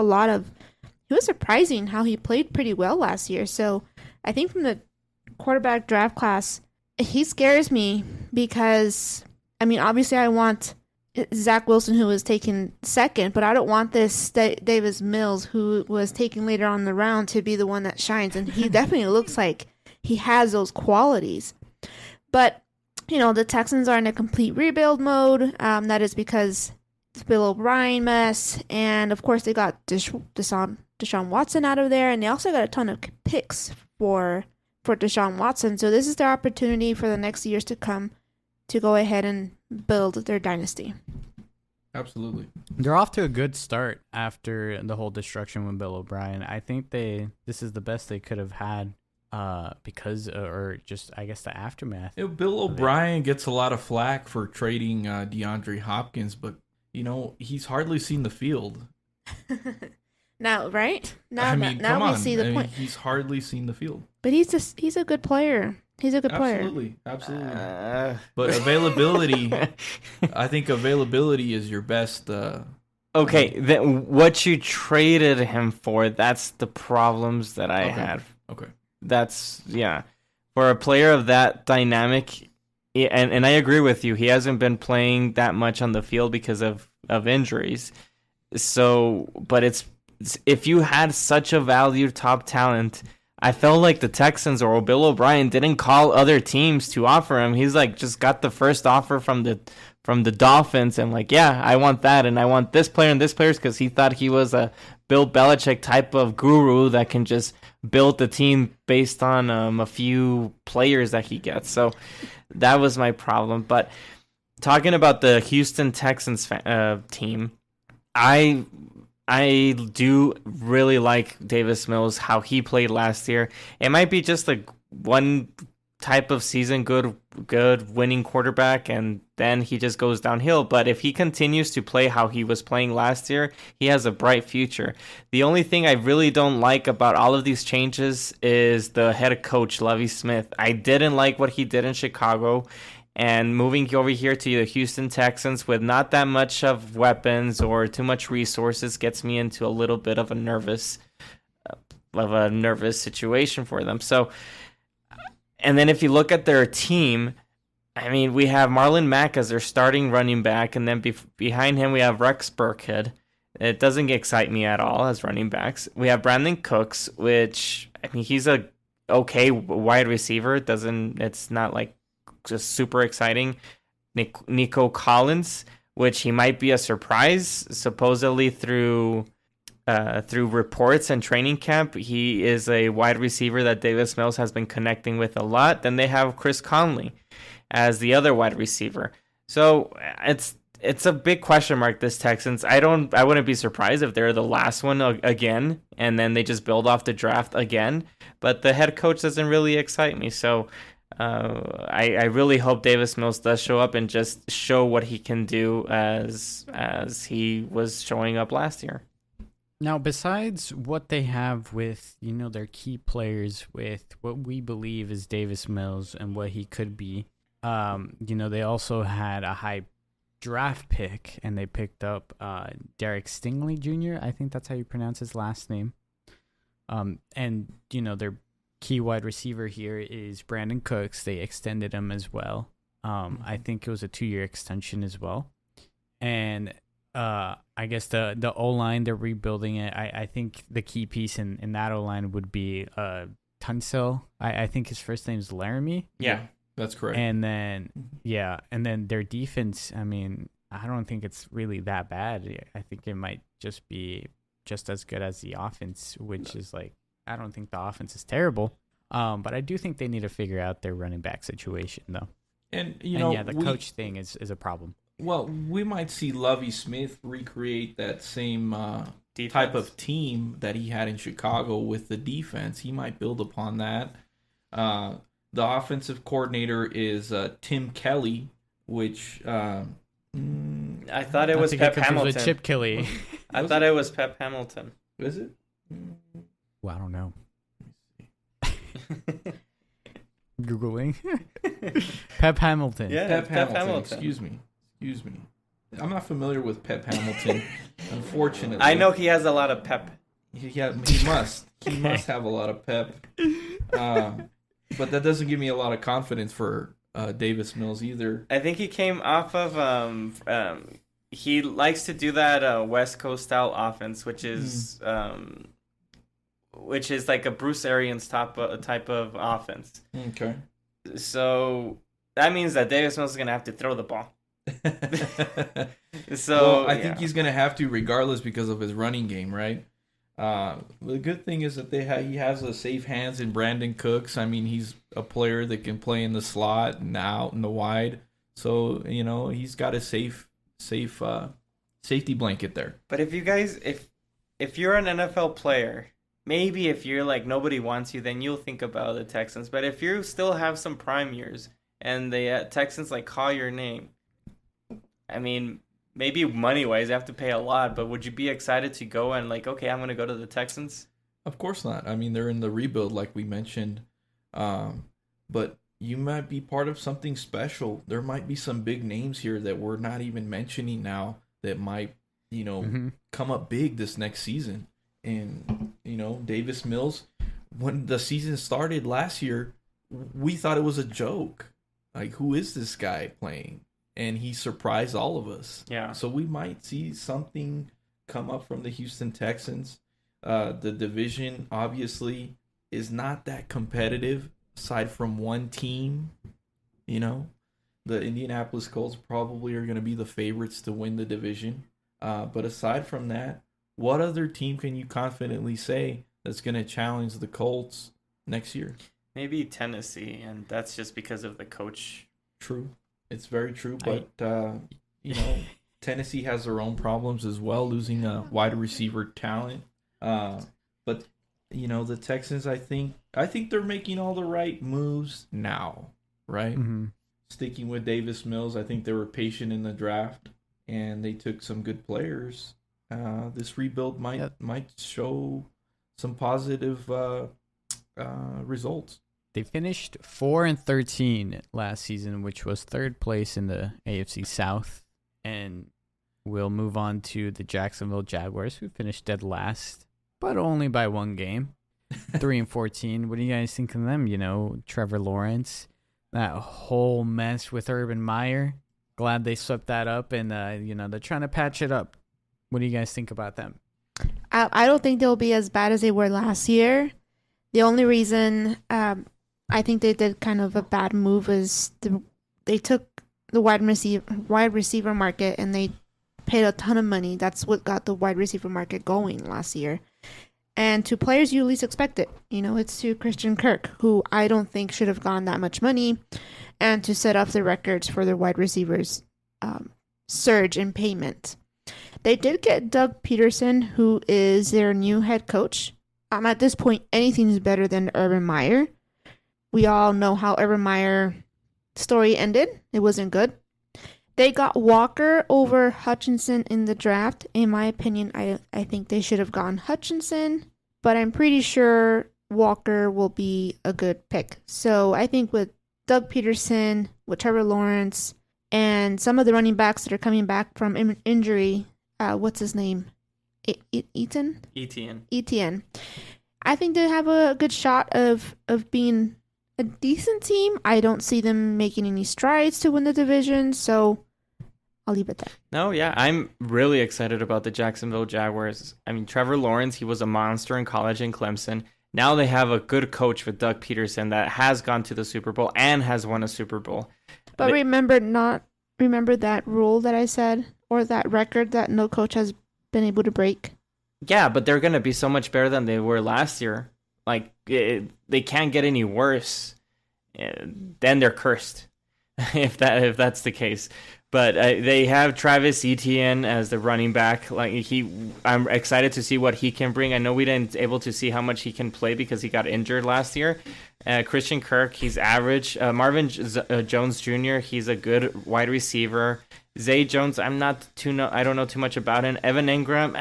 surprising how he played pretty well last year. So I think from the quarterback draft class, he scares me because, I mean, obviously I want Zach Wilson, who was taken second, but I don't want this Davis Mills, who was taken later on in the round, to be the one that shines. And he definitely looks like he has those qualities. But the Texans are in a complete rebuild mode. That is because the Bill O'Brien mess. And, of course, they got Deshaun Watson out of there. And they also got a ton of picks for Deshaun Watson. So this is their opportunity for the next years to come to go ahead and build their dynasty. Absolutely. They're off to a good start after the whole destruction with Bill O'Brien. I think this is the best they could have had. Because, or just, I guess, the aftermath. Bill O'Brien gets a lot of flack for trading DeAndre Hopkins, but, he's hardly seen the field. Now, right? Now we see the point. He's hardly seen the field. But he's a good player. He's a good player. Absolutely. But availability, I think availability is your best. Okay, then what you traded him for, that's the problems that I have. Okay. That's, yeah. For a player of that dynamic, and I agree with you, he hasn't been playing that much on the field because of injuries. So, but if you had such a valued top talent, I felt like the Texans or Bill O'Brien didn't call other teams to offer him. He's like just got the first offer from the Dolphins and like, yeah, I want that and I want this player and this player because he thought he was a Bill Belichick type of guru that can just build the team based on a few players that he gets. So that was my problem. But talking about the Houston Texans team, I do really like Davis Mills, how he played last year. It might be just like one type of season, good winning quarterback, and then he just goes downhill. But if he continues to play how he was playing last year, he has a bright future. The only thing I really don't like about all of these changes is the head coach, Lovie Smith. I didn't like what he did in Chicago. And moving over here to the Houston Texans with not that much of weapons or too much resources gets me into a little bit of a nervous situation for them. So, and then if you look at their team, I mean, we have Marlon Mack as their starting running back, and then behind him we have Rex Burkhead. It doesn't excite me at all as running backs. We have Brandon Cooks, which, I mean, he's a okay wide receiver. It's not like just super exciting. Nico Collins, which he might be a surprise. Supposedly through reports and training camp, he is a wide receiver that Davis Mills has been connecting with a lot. Then they have Chris Conley as the other wide receiver. So it's a big question mark, this Texans. I wouldn't be surprised if they're the last one again, and then they just build off the draft again. But the head coach doesn't really excite me. So I really hope Davis Mills does show up and just show what he can do as he was showing up last year. Now, besides what they have with, their key players, with what we believe is Davis Mills and what he could be, they also had a high draft pick, and they picked up Derek Stingley Jr. I think that's how you pronounce his last name. And, their key wide receiver here is Brandon Cooks. They extended him as well. I think it was a 2-year extension as well. And I guess the O-line, they're rebuilding it. I think the key piece in that O-line would be Tunsil. I think his first name is Laramie. Yeah, that's correct. And then, and then their defense, I mean, I don't think it's really that bad. I think it might just be just as good as the offense, which is like, I don't think the offense is terrible, but I do think they need to figure out their running back situation, though. And the coach thing is a problem. Well, we might see Lovie Smith recreate that same type of team that he had in Chicago with the defense. He might build upon that. The offensive coordinator is Tim Kelly, which I thought it was Pep Hamilton. With Chip Kelly. I thought it was Pep Hamilton. Is it? Well, I don't know. Googling. Pep Hamilton. Yeah, Pep Hamilton. Excuse me. I'm not familiar with Pep Hamilton, unfortunately. I know he has a lot of pep. He must. He must have a lot of pep. But that doesn't give me a lot of confidence for Davis Mills either. I think he came off of he likes to do that West Coast style offense, which is like a Bruce Arians type of offense. Okay. So that means that Davis Mills is going to have to throw the ball. I think he's going to have to regardless because of his running game, right? The good thing is that he has a safe hands in Brandon Cooks. I mean, he's a player that can play in the slot and out in the wide. So, he's got a safe safety blanket there. But if you guys, if you're an NFL player, maybe if you're like nobody wants you, then you'll think about the Texans. But if you still have some prime years and the Texans like call your name, I mean, maybe money-wise, they have to pay a lot, but would you be excited to go and like, okay, I'm going to go to the Texans? Of course not. I mean, they're in the rebuild, like we mentioned. But you might be part of something special. There might be some big names here that we're not even mentioning now that might, come up big this next season. And, Davis Mills, when the season started last year, we thought it was a joke. Like, who is this guy playing? And he surprised all of us. Yeah. So we might see something come up from the Houston Texans. The division, obviously, is not that competitive aside from one team. The Indianapolis Colts probably are going to be the favorites to win the division. But aside from that, what other team can you confidently say that's going to challenge the Colts next year? Maybe Tennessee, and that's just because of the coach. True. It's very true, but, Tennessee has their own problems as well, losing a wide receiver talent. But, the Texans, I think they're making all the right moves now, right? Mm-hmm. Sticking with Davis Mills, I think they were patient in the draft, and they took some good players. This rebuild might show some positive results. They finished 4-13 last season, which was third place in the AFC South. And we'll move on to the Jacksonville Jaguars, who finished dead last, but only by one game. 3-14. What do you guys think of them? Trevor Lawrence, that whole mess with Urban Meyer. Glad they swept that up, and they're trying to patch it up. What do you guys think about them? I don't think they'll be as bad as they were last year. The only reason I think they did kind of a bad move is they took the wide receiver market and they paid a ton of money. That's what got the wide receiver market going last year. And to players you least expect it. It's to Christian Kirk, who I don't think should have gotten that much money, and to set up the records for their wide receivers surge in payment. They did get Doug Peterson, who is their new head coach. At this point, anything is better than Urban Meyer. We all know how Urban Meyer story ended. It wasn't good. They got Walker over Hutchinson in the draft. In my opinion, I think they should have gone Hutchinson, but I'm pretty sure Walker will be a good pick. So I think with Doug Peterson, with Trevor Lawrence, and some of the running backs that are coming back from injury, what's his name? Etienne. I think they have a good shot of being a decent team. I don't see them making any strides to win the division, so I'll leave it there. No, yeah, I'm really excited about the Jacksonville Jaguars. I mean, Trevor Lawrence, he was a monster in college in Clemson. Now they have a good coach with Doug Peterson that has gone to the Super Bowl and has won a Super Bowl. But remember that rule that I said, or that record that no coach has been able to break? Yeah, but they're going to be so much better than they were last year. Like, they can't get any worse. Then they're cursed, if that's the case. But they have Travis Etienne as the running back. I'm excited to see what he can bring. I know we didn't able to see how much he can play because he got injured last year. Christian Kirk, he's average. Marvin Jones Jr., he's a good wide receiver. Zay Jones, I don't know too much about him. Evan Ingram,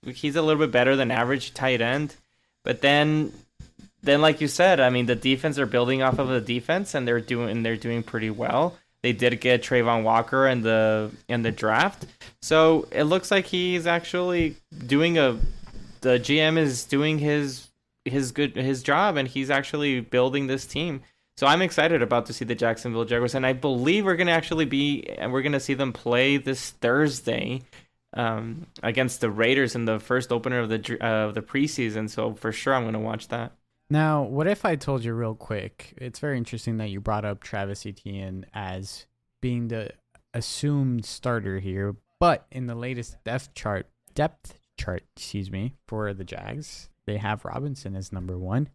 he's a little bit better than average tight end. But then like you said, I mean, the defense are building off of the defense, and they're doing pretty well. They did get Trayvon Walker in the draft, so it looks like he's actually the GM is doing his job, and he's actually building this team. So I'm excited about to see the Jacksonville Jaguars, and I believe we're gonna see them play this Thursday against the Raiders in the first opener of the preseason. So for sure, I'm gonna watch that. Now, what if I told you real quick? It's very interesting that you brought up Travis Etienne as being the assumed starter here, but in the latest depth chart, for the Jags, they have Robinson as number 1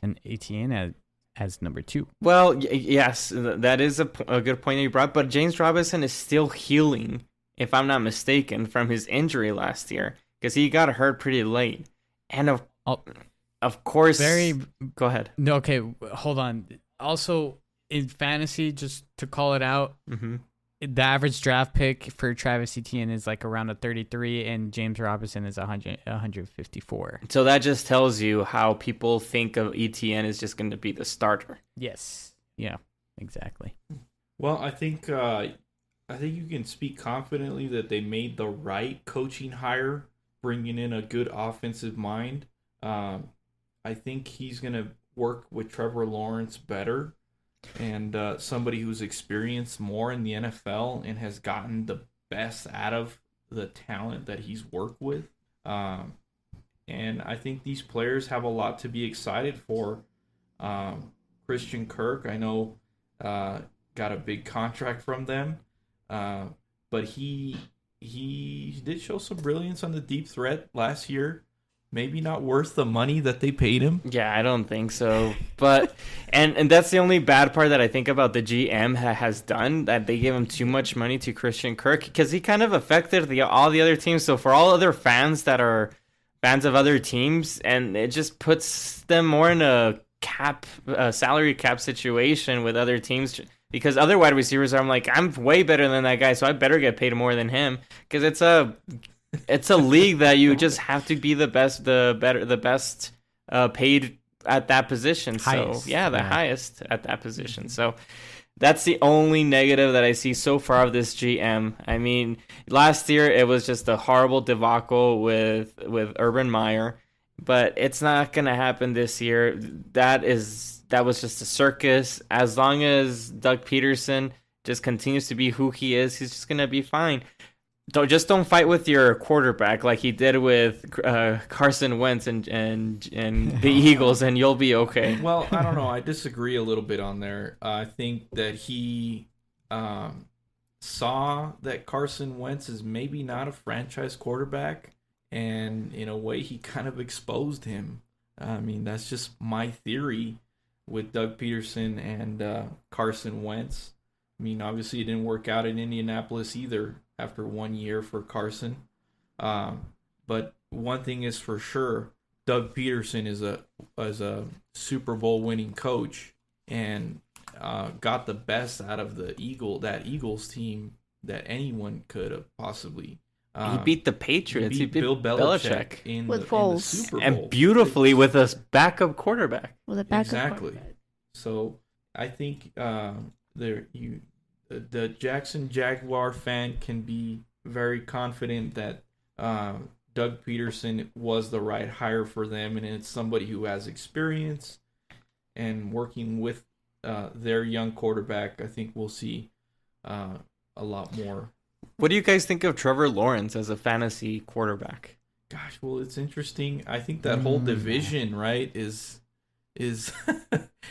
and Etienne as number 2. Well, yes, that is a good point that you brought, but James Robinson is still healing, if I'm not mistaken, from his injury last year, because he got hurt pretty late. And of course... Go ahead. No, okay, hold on. Also, in fantasy, just to call it out, the average draft pick for Travis Etienne is like around a 33, and James Robinson is 154. So that just tells you how people think of Etienne is just going to be the starter. Yes. Yeah, exactly. Well, I think you can speak confidently that they made the right coaching hire, bringing in a good offensive mind. I think he's gonna work with Trevor Lawrence better, and somebody who's experienced more in the NFL and has gotten the best out of the talent that he's worked with. And I think these players have a lot to be excited for. Christian Kirk, I know, got a big contract from them, but he did show some brilliance on the deep threat last year. Maybe not worth the money that they paid him. Yeah, I don't think so. But and that's the only bad part that I think about the GM has done, that they gave him too much money to Christian Kirk, because he kind of affected all the other teams. So for all other fans that are fans of other teams, and it just puts them more in a salary cap situation with other teams, because other wide receivers are, I'm like, I'm way better than that guy, so I better get paid more than him, because it's a league that you just have to be the best paid at that position. Highest. So yeah, the highest at that position. So that's the only negative that I see so far of this GM. I mean, last year it was just a horrible debacle with Urban Meyer, but it's not gonna happen this year. That was just a circus. As long as Doug Peterson just continues to be who he is, he's just gonna be fine. Don't fight with your quarterback like he did with Carson Wentz and the Eagles, and you'll be okay. Well, I don't know. I disagree a little bit on there. I think that he saw that Carson Wentz is maybe not a franchise quarterback, and in a way he kind of exposed him. I mean, that's just my theory with Doug Peterson and Carson Wentz. I mean, obviously it didn't work out in Indianapolis either after 1 year for Carson. But one thing is for sure, Doug Peterson is a Super Bowl winning coach, and got the best out of that Eagles team that anyone could have possibly. He beat the Patriots. He beat Bill Belichick in with the Foles. Super Bowl. And beautifully with a backup quarterback. With a backup Exactly. quarterback. So I think the Jackson Jaguar fan can be very confident that Doug Peterson was the right hire for them, and it's somebody who has experience and working with their young quarterback. I think we'll see a lot more. What do you guys think of Trevor Lawrence as a fantasy quarterback? Gosh, well, it's interesting. I think that whole division, right, is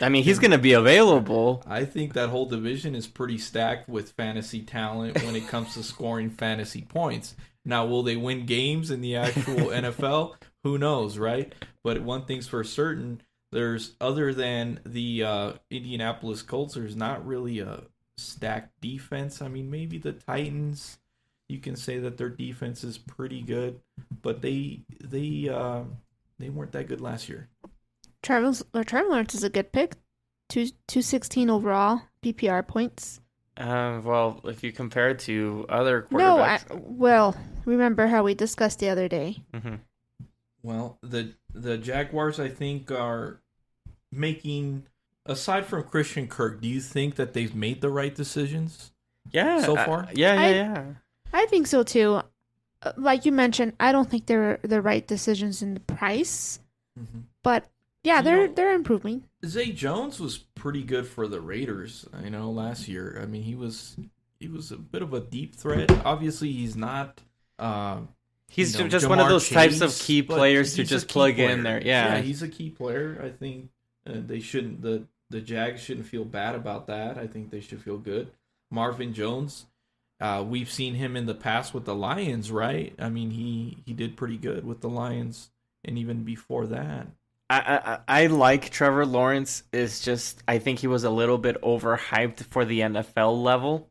I mean, he's going to be available. I think that whole division is pretty stacked with fantasy talent when it comes to scoring fantasy points. Now, will they win games in the actual NFL? Who knows, right? But one thing's for certain, there's, other than the Indianapolis Colts, there's not really a stacked defense. I mean, maybe the Titans, you can say that their defense is pretty good, but they weren't that good last year. Trevor Lawrence is a good pick. 216 overall PPR points. Well, if you compare it to other quarterbacks. Well, remember how we discussed the other day. Mm-hmm. Well, the Jaguars, I think, are making, aside from Christian Kirk, do you think that they've made the right decisions? Yeah. So far? Yeah. I think so too. Like you mentioned, I don't think they're the right decisions in the price, but yeah, they're improving. Zay Jones was pretty good for the Raiders, last year. I mean, he was a bit of a deep threat. Obviously, he's not. He's just Jamar one of those types of Chase, key players to just plug in there. Yeah, he's a key player. I think they shouldn't. The Jags shouldn't feel bad about that. I think they should feel good. Marvin Jones, we've seen him in the past with the Lions, right? I mean, he did pretty good with the Lions, and even before that. I like Trevor Lawrence. Is just, I think he was a little bit overhyped for the NFL level.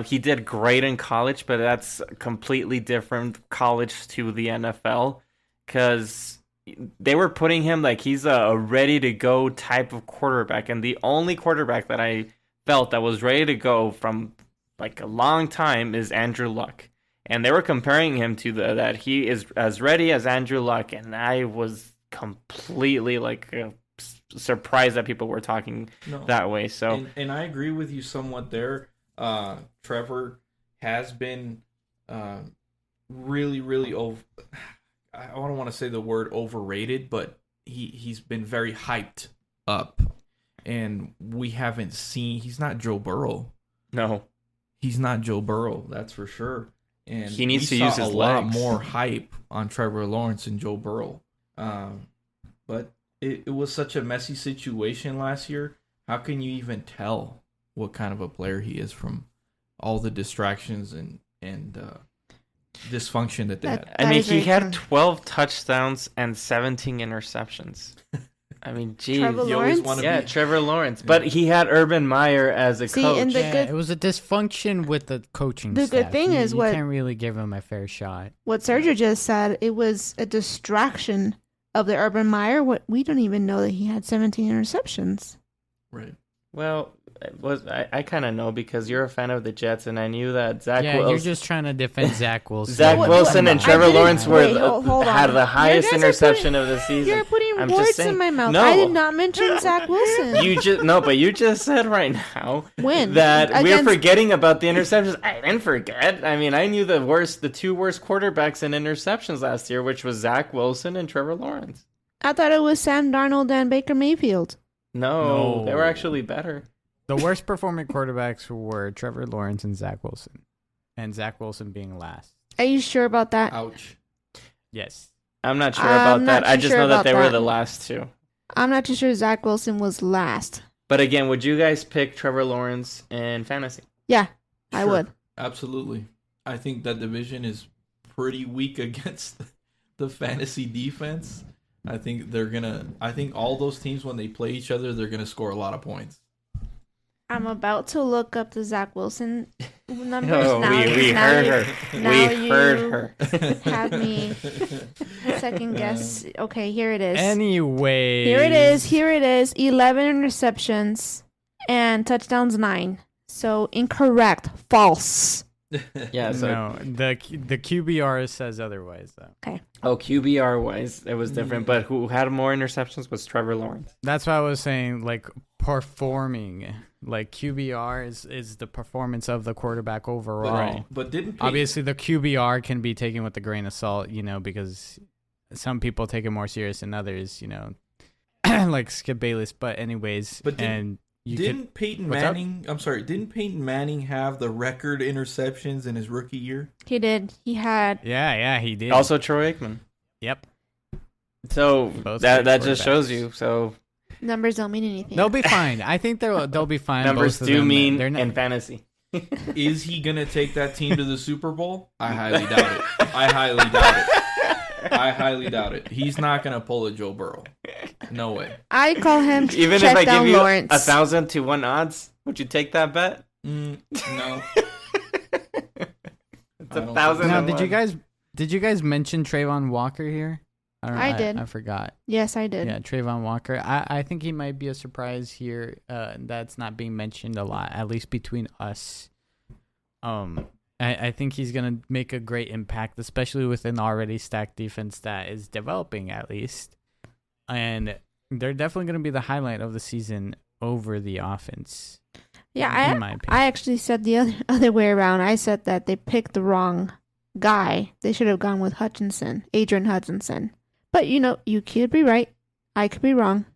He did great in college, but that's completely different college to the NFL, because they were putting him like he's a ready to go type of quarterback, and the only quarterback that I felt that was ready to go from like a long time is Andrew Luck, and they were comparing him to that he is as ready as Andrew Luck, and I was completely like surprised that people were talking that way. So, and I agree with you somewhat there. Trevor has been really, really I don't want to say the word overrated, but he's been very hyped up, and we haven't seen. He's not Joe Burrow. No, he's not Joe Burrow. That's for sure. And he needs to use his lot legs. more hype on Trevor Lawrence and Joe Burrow. But it was such a messy situation last year. How can you even tell what kind of a player he is from all the distractions and dysfunction that they had? I mean, he had 12 touchdowns and 17 interceptions. I mean, geez. Trevor Lawrence? Trevor Lawrence. But he had Urban Meyer as a coach. And it was a dysfunction with the coaching staff. The good thing is you can't really give him a fair shot. What Sergio just said, it was a distraction of the Urban Meyer. We don't even know that he had 17 interceptions. Right. Well, I kind of know because you're a fan of the Jets, and I knew that Zach Wilson... Yeah, you're just trying to defend Zach Wilson. Zach Wilson and Trevor Lawrence had the highest interception of the season. You're putting words in my mouth. No. I did not mention Zach Wilson. You just said right now when that we're forgetting about the interceptions. I didn't forget. I mean, I knew the two worst quarterbacks in interceptions last year, which was Zach Wilson and Trevor Lawrence. I thought it was Sam Darnold and Baker Mayfield. No, they were actually better. The worst performing quarterbacks were Trevor Lawrence and Zach Wilson. And Zach Wilson being last. Are you sure about that? Ouch. Yes. I'm not sure about that. I just know that they were the last two. I'm not too sure Zach Wilson was last. But again, would you guys pick Trevor Lawrence in fantasy? Yeah, I would. Absolutely. I think that division is pretty weak against the fantasy defense. I think all those teams, when they play each other, they're going to score a lot of points. I'm about to look up the Zach Wilson numbers. We heard her. We heard her. Have me second guess. Okay, here it is. Anyway. Here it is. 11 interceptions and touchdowns 9. So incorrect. False. Yeah, so no, the QBR says otherwise though. Okay. Oh, QBR wise, it was different, but who had more interceptions was Trevor Lawrence. That's why I was saying, like, performing. Like, QBR is the performance of the quarterback overall. But didn't obviously the QBR can be taken with a grain of salt, because some people take it more serious than others, like Skip Bayless. But anyways, didn't Peyton Manning have the record interceptions in his rookie year? He did. He had. Yeah, he did. Also Troy Aikman. Yep. So that just shows you. So numbers don't mean anything. They'll be fine. I think they'll be fine. Numbers do mean in fantasy. Is he gonna take that team to the Super Bowl? I highly doubt it. He's not gonna pull a Joe Burrow. No way. I call him even if I give you Lawrence. 1,000 to 1 odds, would you take that bet? No. It's 1,000. Now, did you guys mention Trayvon Walker here? I did. I forgot. Yes, I did. Yeah, Trayvon Walker. I think he might be a surprise here. That's not being mentioned a lot, at least between us. I think he's gonna make a great impact, especially with an already stacked defense that is developing, at least. And they're definitely gonna be the highlight of the season over the offense. Yeah, I actually said the other way around. I said that they picked the wrong guy. They should have gone with Adrian Hutchinson. But you could be right. I could be wrong.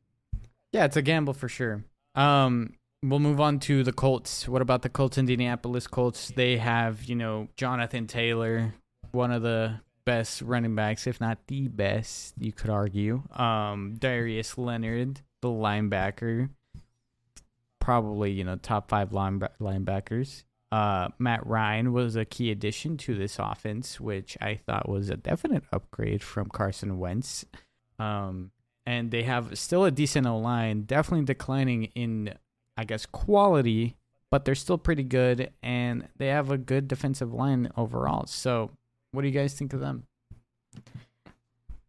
Yeah, it's a gamble for sure. We'll move on to the Colts. What about the Colts, Indianapolis Colts? They have, Jonathan Taylor, one of the best running backs, if not the best, you could argue. Darius Leonard, the linebacker, probably, top 5 linebackers. Matt Ryan was a key addition to this offense, which I thought was a definite upgrade from Carson Wentz. And they have still a decent O-line, definitely declining in, I guess, quality, but they're still pretty good, and they have a good defensive line overall. So what do you guys think of them?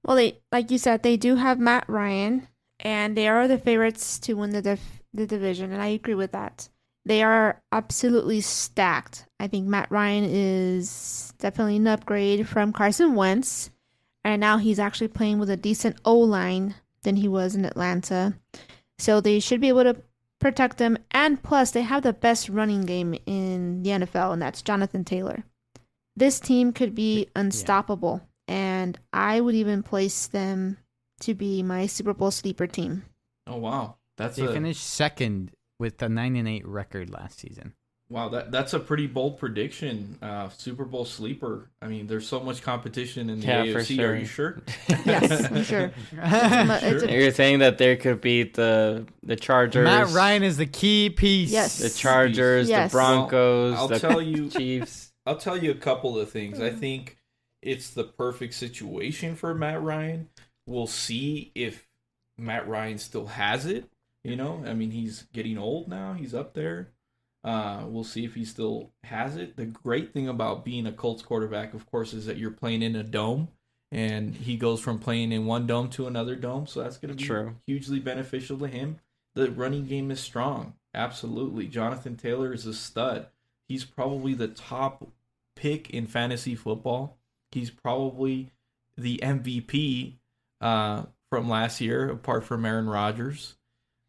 Well, like you said, they do have Matt Ryan, and they are the favorites to win the division, and I agree with that. They are absolutely stacked. I think Matt Ryan is definitely an upgrade from Carson Wentz, and now he's actually playing with a decent O-line than he was in Atlanta. So they should be able to protect him. And plus, they have the best running game in the NFL, and that's Jonathan Taylor. This team could be unstoppable, and I would even place them to be my Super Bowl sleeper team. Oh, wow. They finished second with a 9-8 record last season. Wow, that's a pretty bold prediction. Super Bowl sleeper. I mean, there's so much competition in the AFC. For sure. Are you sure? Yes, I'm sure. You're saying that there could be the Chargers. Matt Ryan is the key piece. Yes. The Chargers, Yes. the Broncos, Well, I'll the tell you, Chiefs. I'll tell you a couple of things. I think it's the perfect situation for Matt Ryan. We'll see if Matt Ryan still has it. You know, I mean, he's getting old now. He's up there. We'll see if he still has it. The great thing about being a Colts quarterback, of course, is that you're playing in a dome, and he goes from playing in one dome to another dome, so that's going to be hugely beneficial to him. The running game is strong, absolutely. Jonathan Taylor is a stud. He's probably the top pick in fantasy football. He's probably the MVP from last year, apart from Aaron Rodgers.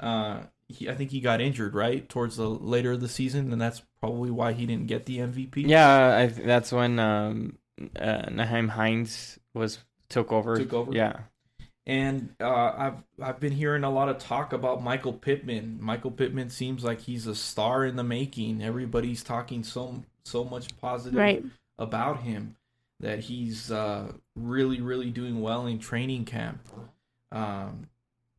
I think he got injured, right, towards the later of the season, and that's probably why he didn't get the MVP. Yeah, that's when Nyheim Hines took over. Yeah. And I've been hearing a lot of talk about Michael Pittman. Michael Pittman seems like he's a star in the making. Everybody's talking so much positive about him, that he's really, really doing well in training camp.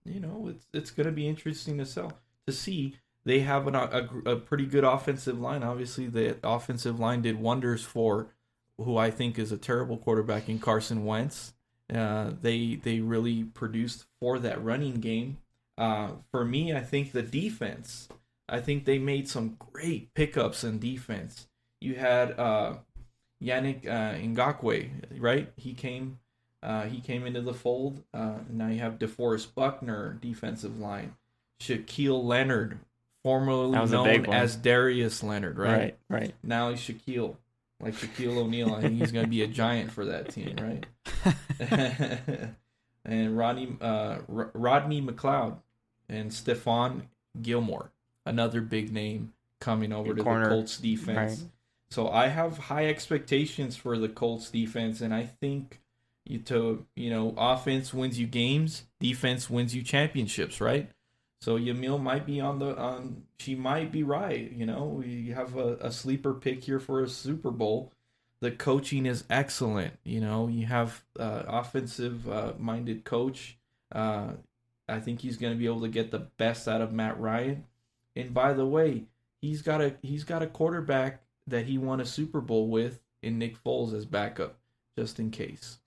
You know, it's going to be interesting to see. They have a pretty good offensive line. Obviously, the offensive line did wonders for who I think is a terrible quarterback in Carson Wentz. They really produced for that running game. For me, I think the defense. I think they made some great pickups in defense. You had Yannick Ngakoue, right? He came into the fold. Now you have DeForest Buckner, defensive line. Shaquille Leonard, formerly known as Darius Leonard, right? Right. Now he's Shaquille, like Shaquille O'Neal. I think he's going to be a giant for that team, right? And Rodney McLeod and Stephon Gilmore, another big name coming over to the Colts defense. Right. So I have high expectations for the Colts defense, and I think offense wins you games, defense wins you championships, right? So Yamil might be she might be right. You know, we have a sleeper pick here for a Super Bowl. The coaching is excellent. You know, you have offensive minded coach. I think he's going to be able to get the best out of Matt Ryan. And by the way, he's got a quarterback that he won a Super Bowl with in Nick Foles as backup, just in case.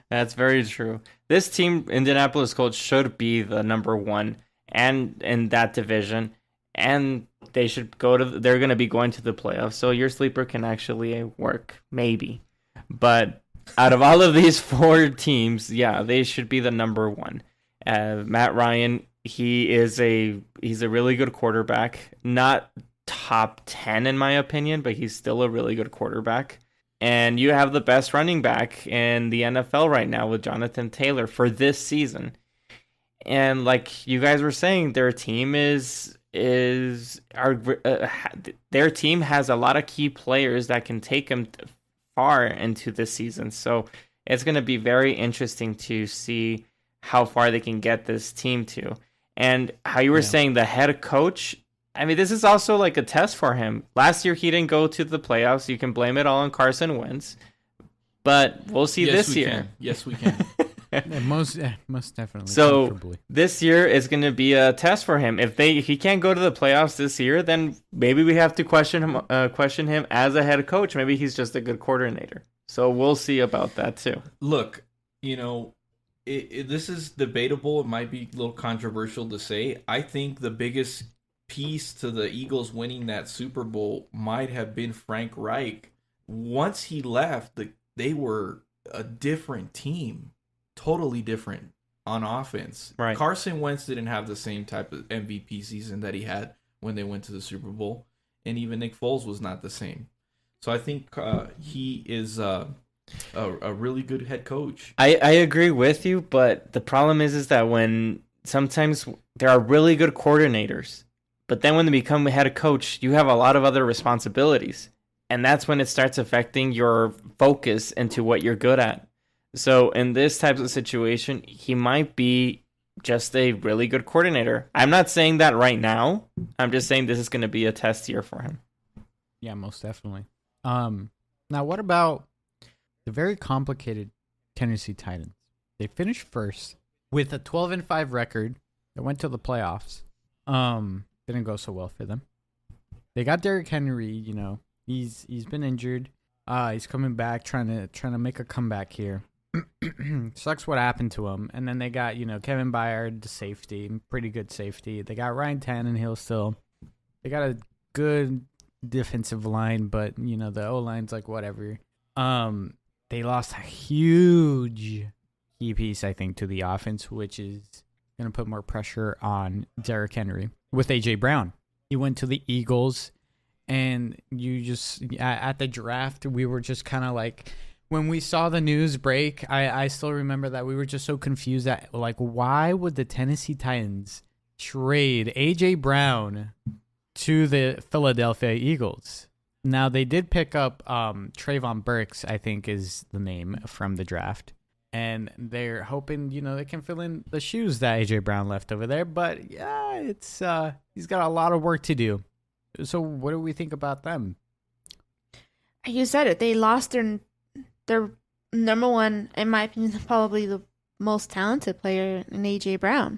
That's very true. This team, Indianapolis Colts, should be the number one and in that division, and they're going to be going to the playoffs. So your sleeper can actually work, maybe. But out of all of these four teams, yeah, they should be the number one. Matt Ryan, he's a really good quarterback. Not top 10 in my opinion, but he's still a really good quarterback. And you have the best running back in the NFL right now with Jonathan Taylor for this season. And like you guys were saying, their team their team has a lot of key players that can take them far into this season. So it's going to be very interesting to see how far they can get this team to. And how you were saying the head coach, I mean, this is also like a test for him. Last year, he didn't go to the playoffs. You can blame it all on Carson Wentz. But we'll see this year. Yes, we can. Most definitely. So this year is going to be a test for him. If he can't go to the playoffs this year, then maybe we have to question him as a head coach. Maybe he's just a good coordinator. So we'll see about that too. Look, this is debatable. It might be a little controversial to say. I think the biggest piece to the Eagles winning that Super Bowl might have been Frank Reich. Once he left, they were a different team, totally different on offense. Right. Carson Wentz didn't have the same type of MVP season that he had when they went to the Super Bowl, and even Nick Foles was not the same. So I think he is a really good head coach. I agree with you, but the problem is that when sometimes there are really good coordinators, but then when they become head coach, you have a lot of other responsibilities. And that's when it starts affecting your focus into what you're good at. So in this type of situation, he might be just a really good coordinator. I'm not saying that right now. I'm just saying this is going to be a test year for him. Yeah, most definitely. Now what about the very complicated Tennessee Titans? They finished first with a 12-5 record. They went to the playoffs. Didn't go so well for them. They got Derrick Henry, you know. He's been injured. He's coming back, trying to make a comeback here. Sucks what happened to him. And then they got, you know, Kevin Byard, the safety, pretty good safety. They got Ryan Tannehill still. They got a good defensive line, but you know the O line's like whatever. They lost a huge key piece, I think, to the offense, which is gonna put more pressure on Derrick Henry with AJ Brown. He went to the Eagles. And you just, at the draft, we were just kind of like, when we saw the news break, I still remember that we were just so confused that, like, why would the Tennessee Titans trade A.J. Brown to the Philadelphia Eagles? Now, they did pick up Trayvon Burks, I think is the name from the draft. And they're hoping, you know, they can fill in the shoes that A.J. Brown left over there. But, yeah, it's he's got a lot of work to do. So what do we think about them? You said it. They lost their number one, in my opinion, probably the most talented player in A.J. Brown.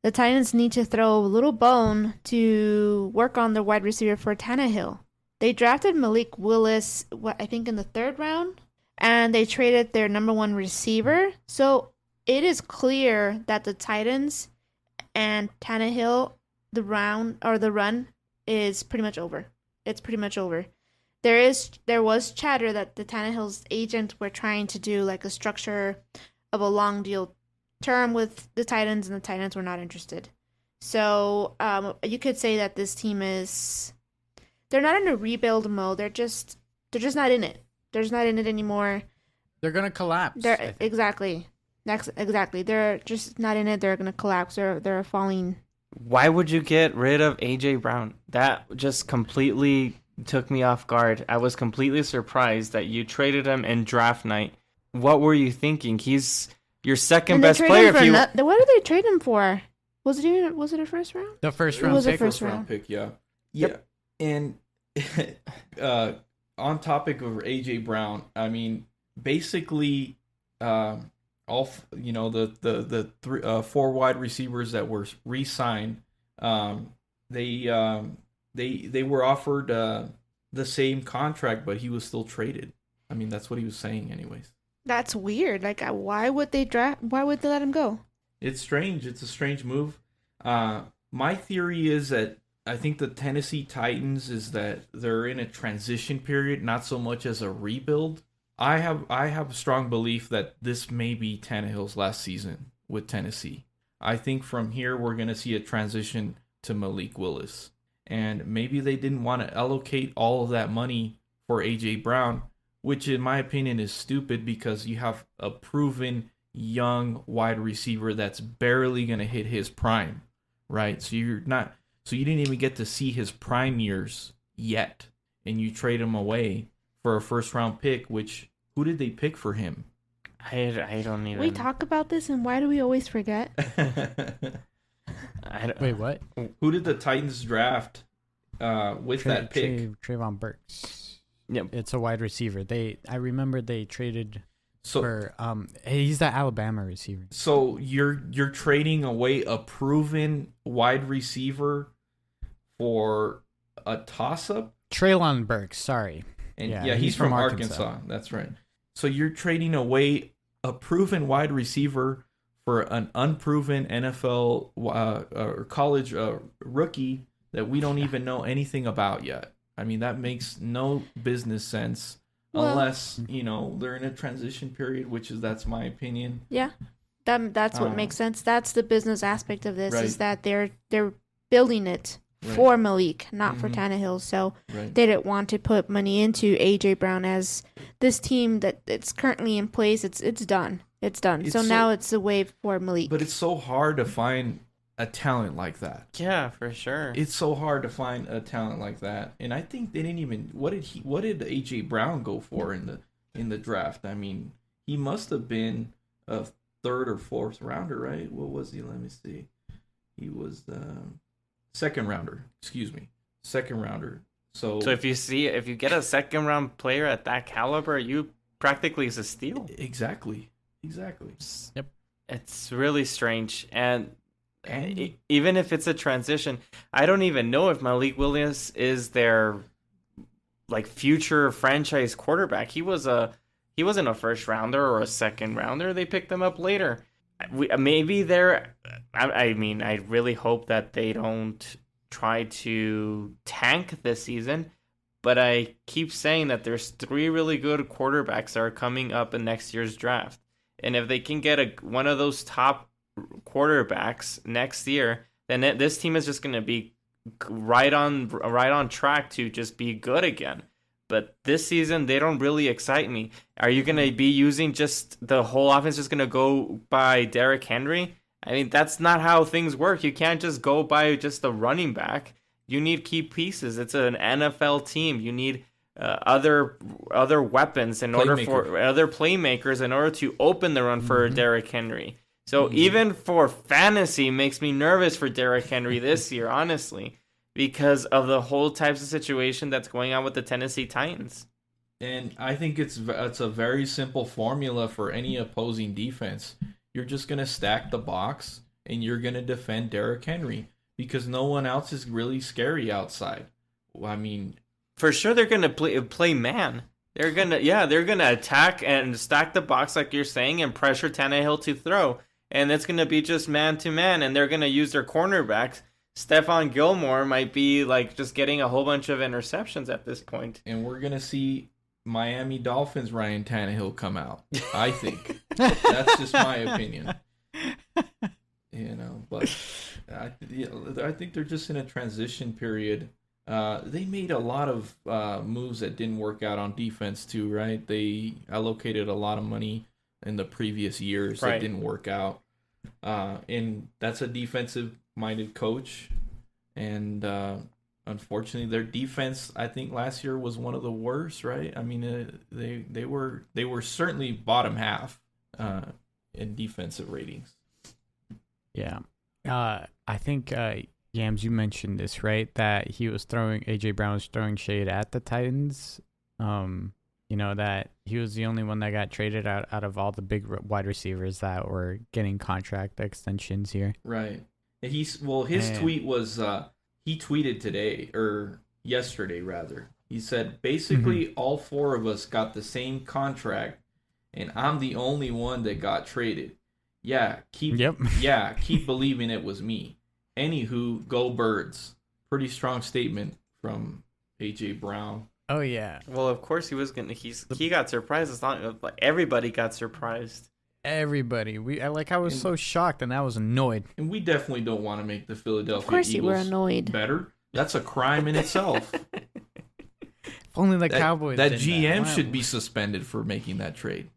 The Titans need to throw a little bone to work on their wide receiver for Tannehill. They drafted Malik Willis, I think in the 3rd round, and they traded their number one receiver. So it is clear that the Titans and Tannehill, the run is pretty much over. It's pretty much over. There was chatter that the Tannehill's agents were trying to do like a structure of a long deal term with the Titans, and the Titans were not interested. So you could say that this team they're not in a rebuild mode. They're just not in it. They're just not in it anymore. They're gonna collapse. Exactly. They're just not in it. They're gonna collapse. They're falling. Why would you get rid of A.J. Brown? That just completely took me off guard. I was completely surprised that you traded him in draft night. What were you thinking? He's your second best player. What did they trade him for? Was it a first round? The first round. It was pick? a first round pick. Yeah. Yep. And on topic of AJ Brown, I mean, basically, all the 4 wide receivers that were re-signed, they were offered the same contract, but he was still traded. I mean, that's what he was saying, anyways. That's weird. Like, why would they let him go? It's strange. It's a strange move. My theory is that I think the Tennessee Titans is that they're in a transition period, not so much as a rebuild. I have a strong belief that this may be Tannehill's last season with Tennessee. I think from here we're going to see a transition to Malik Willis. And maybe they didn't want to allocate all of that money for A.J. Brown, which in my opinion is stupid because you have a proven young wide receiver that's barely going to hit his prime, right? So you didn't even get to see his prime years yet, and you trade him away for a first-round pick, which, who did they pick for him? I don't even... We talk about this, and why do we always forget? Wait, what? Who did the Titans draft with that pick? Trayvon Burks. Yep. It's a wide receiver. I remember they traded for he's the Alabama receiver. So you're trading away a proven wide receiver for a toss-up? Treylon Burks, sorry. And yeah, he's from Arkansas. That's right. So you're trading away a proven wide receiver for an unproven NFL or college rookie that we don't even know anything about yet. I mean, that makes no business sense unless, they're in a transition period, that's my opinion. Yeah, that's what makes sense. That's the business aspect of this, right. Is that they're building it for Malik, not for Tannehill. So they didn't want to put money into A.J. Brown as this team that it's currently in place, it's done. It's done. So now it's a way for Malik. But it's so hard to find a talent like that. Yeah, for sure. It's so hard to find a talent like that. And I think they didn't even what did AJ Brown go for in the draft? I mean, he must have been a third or fourth rounder, right? What was he? Let me see. He was second rounder. Excuse me. Second rounder. So if you get a second round player at that caliber, you practically is a steal. Exactly. Yep. It's really strange. And even if it's a transition, I don't even know if Malik Willis is their like future franchise quarterback. He wasn't a first rounder or a second rounder. They picked him up later. Maybe they're. I mean, I really hope that they don't try to tank this season. But I keep saying that there's 3 really good quarterbacks that are coming up in next year's draft, and if they can get one of those top quarterbacks next year, then this team is just going to be right on track to just be good again. But this season, they don't really excite me. Are you going to be using just the whole offense just going to go by Derrick Henry? I mean, that's not how things work. You can't just go by just the running back. You need key pieces. It's an NFL team. You need other weapons in order for other playmakers in order to open the run for Derrick Henry. So even for fantasy, makes me nervous for Derrick Henry this year, honestly, because of the whole types of situation that's going on with the Tennessee Titans. And I think it's a very simple formula for any opposing defense. You're just going to stack the box, and you're going to defend Derrick Henry because no one else is really scary outside. I mean, for sure they're going to play man. They're going to attack and stack the box like you're saying and pressure Tannehill to throw. And it's going to be just man to man, and they're going to use their cornerbacks. Stephon Gilmore might be like just getting a whole bunch of interceptions at this point. And we're going to see Miami Dolphins Ryan Tannehill come out, I think. That's just my opinion. But I think they're just in a transition period. They made a lot of moves that didn't work out on defense too, right? They allocated a lot of money in the previous years that didn't work out. And that's a defensive-minded coach. And unfortunately, their defense, I think last year was one of the worst, right? I mean, they were certainly bottom half in defensive ratings. Yeah. I think, Yams, you mentioned this, right? That AJ Brown was throwing shade at the Titans. That he was the only one that got traded out of all the big wide receivers that were getting contract extensions here. Right. His tweet was, he tweeted today, or yesterday rather. He said, basically all 4 of us got the same contract, and I'm the only one that got traded. Keep believing it was me. Anywho, go Birds. Pretty strong statement from AJ Brown. Oh yeah. Well, of course he was he got surprised. It's not like everybody got surprised. Everybody. I was so shocked and I was annoyed. And we definitely don't want to make the Philadelphia Of course Eagles you were annoyed. better. That's a crime in itself. If only the Cowboys that did GM that. should be suspended for making that trade.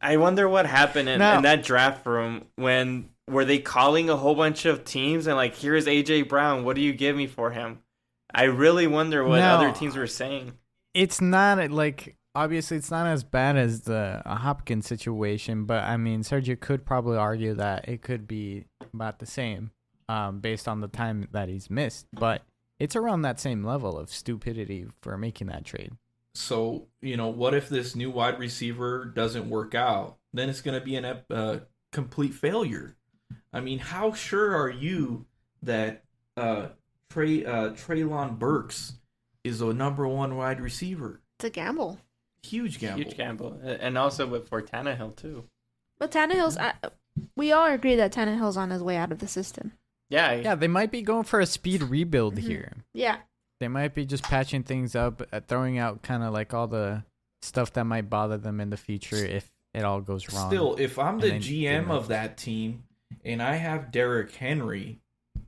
I wonder what happened in that draft room were they calling a whole bunch of teams and like, here's AJ Brown, what do you give me for him? I really wonder what other teams were saying. It's not like, obviously it's not as bad as the Hopkins situation, but I mean, Sergio could probably argue that it could be about the same based on the time that he's missed, but it's around that same level of stupidity for making that trade. So, what if this new wide receiver doesn't work out? Then it's going to be a complete failure. I mean, how sure are you that Treylon Burks is a number 1 wide receiver? It's a gamble. Huge gamble. And also for Tannehill, too. But Tannehill's... we all agree that Tannehill's on his way out of the system. Yeah, they might be going for a speed rebuild here. Yeah. They might be just patching things up, throwing out kind of like all the stuff that might bother them in the future if it all goes wrong. Still, if I'm the GM of that team and I have Derrick Henry,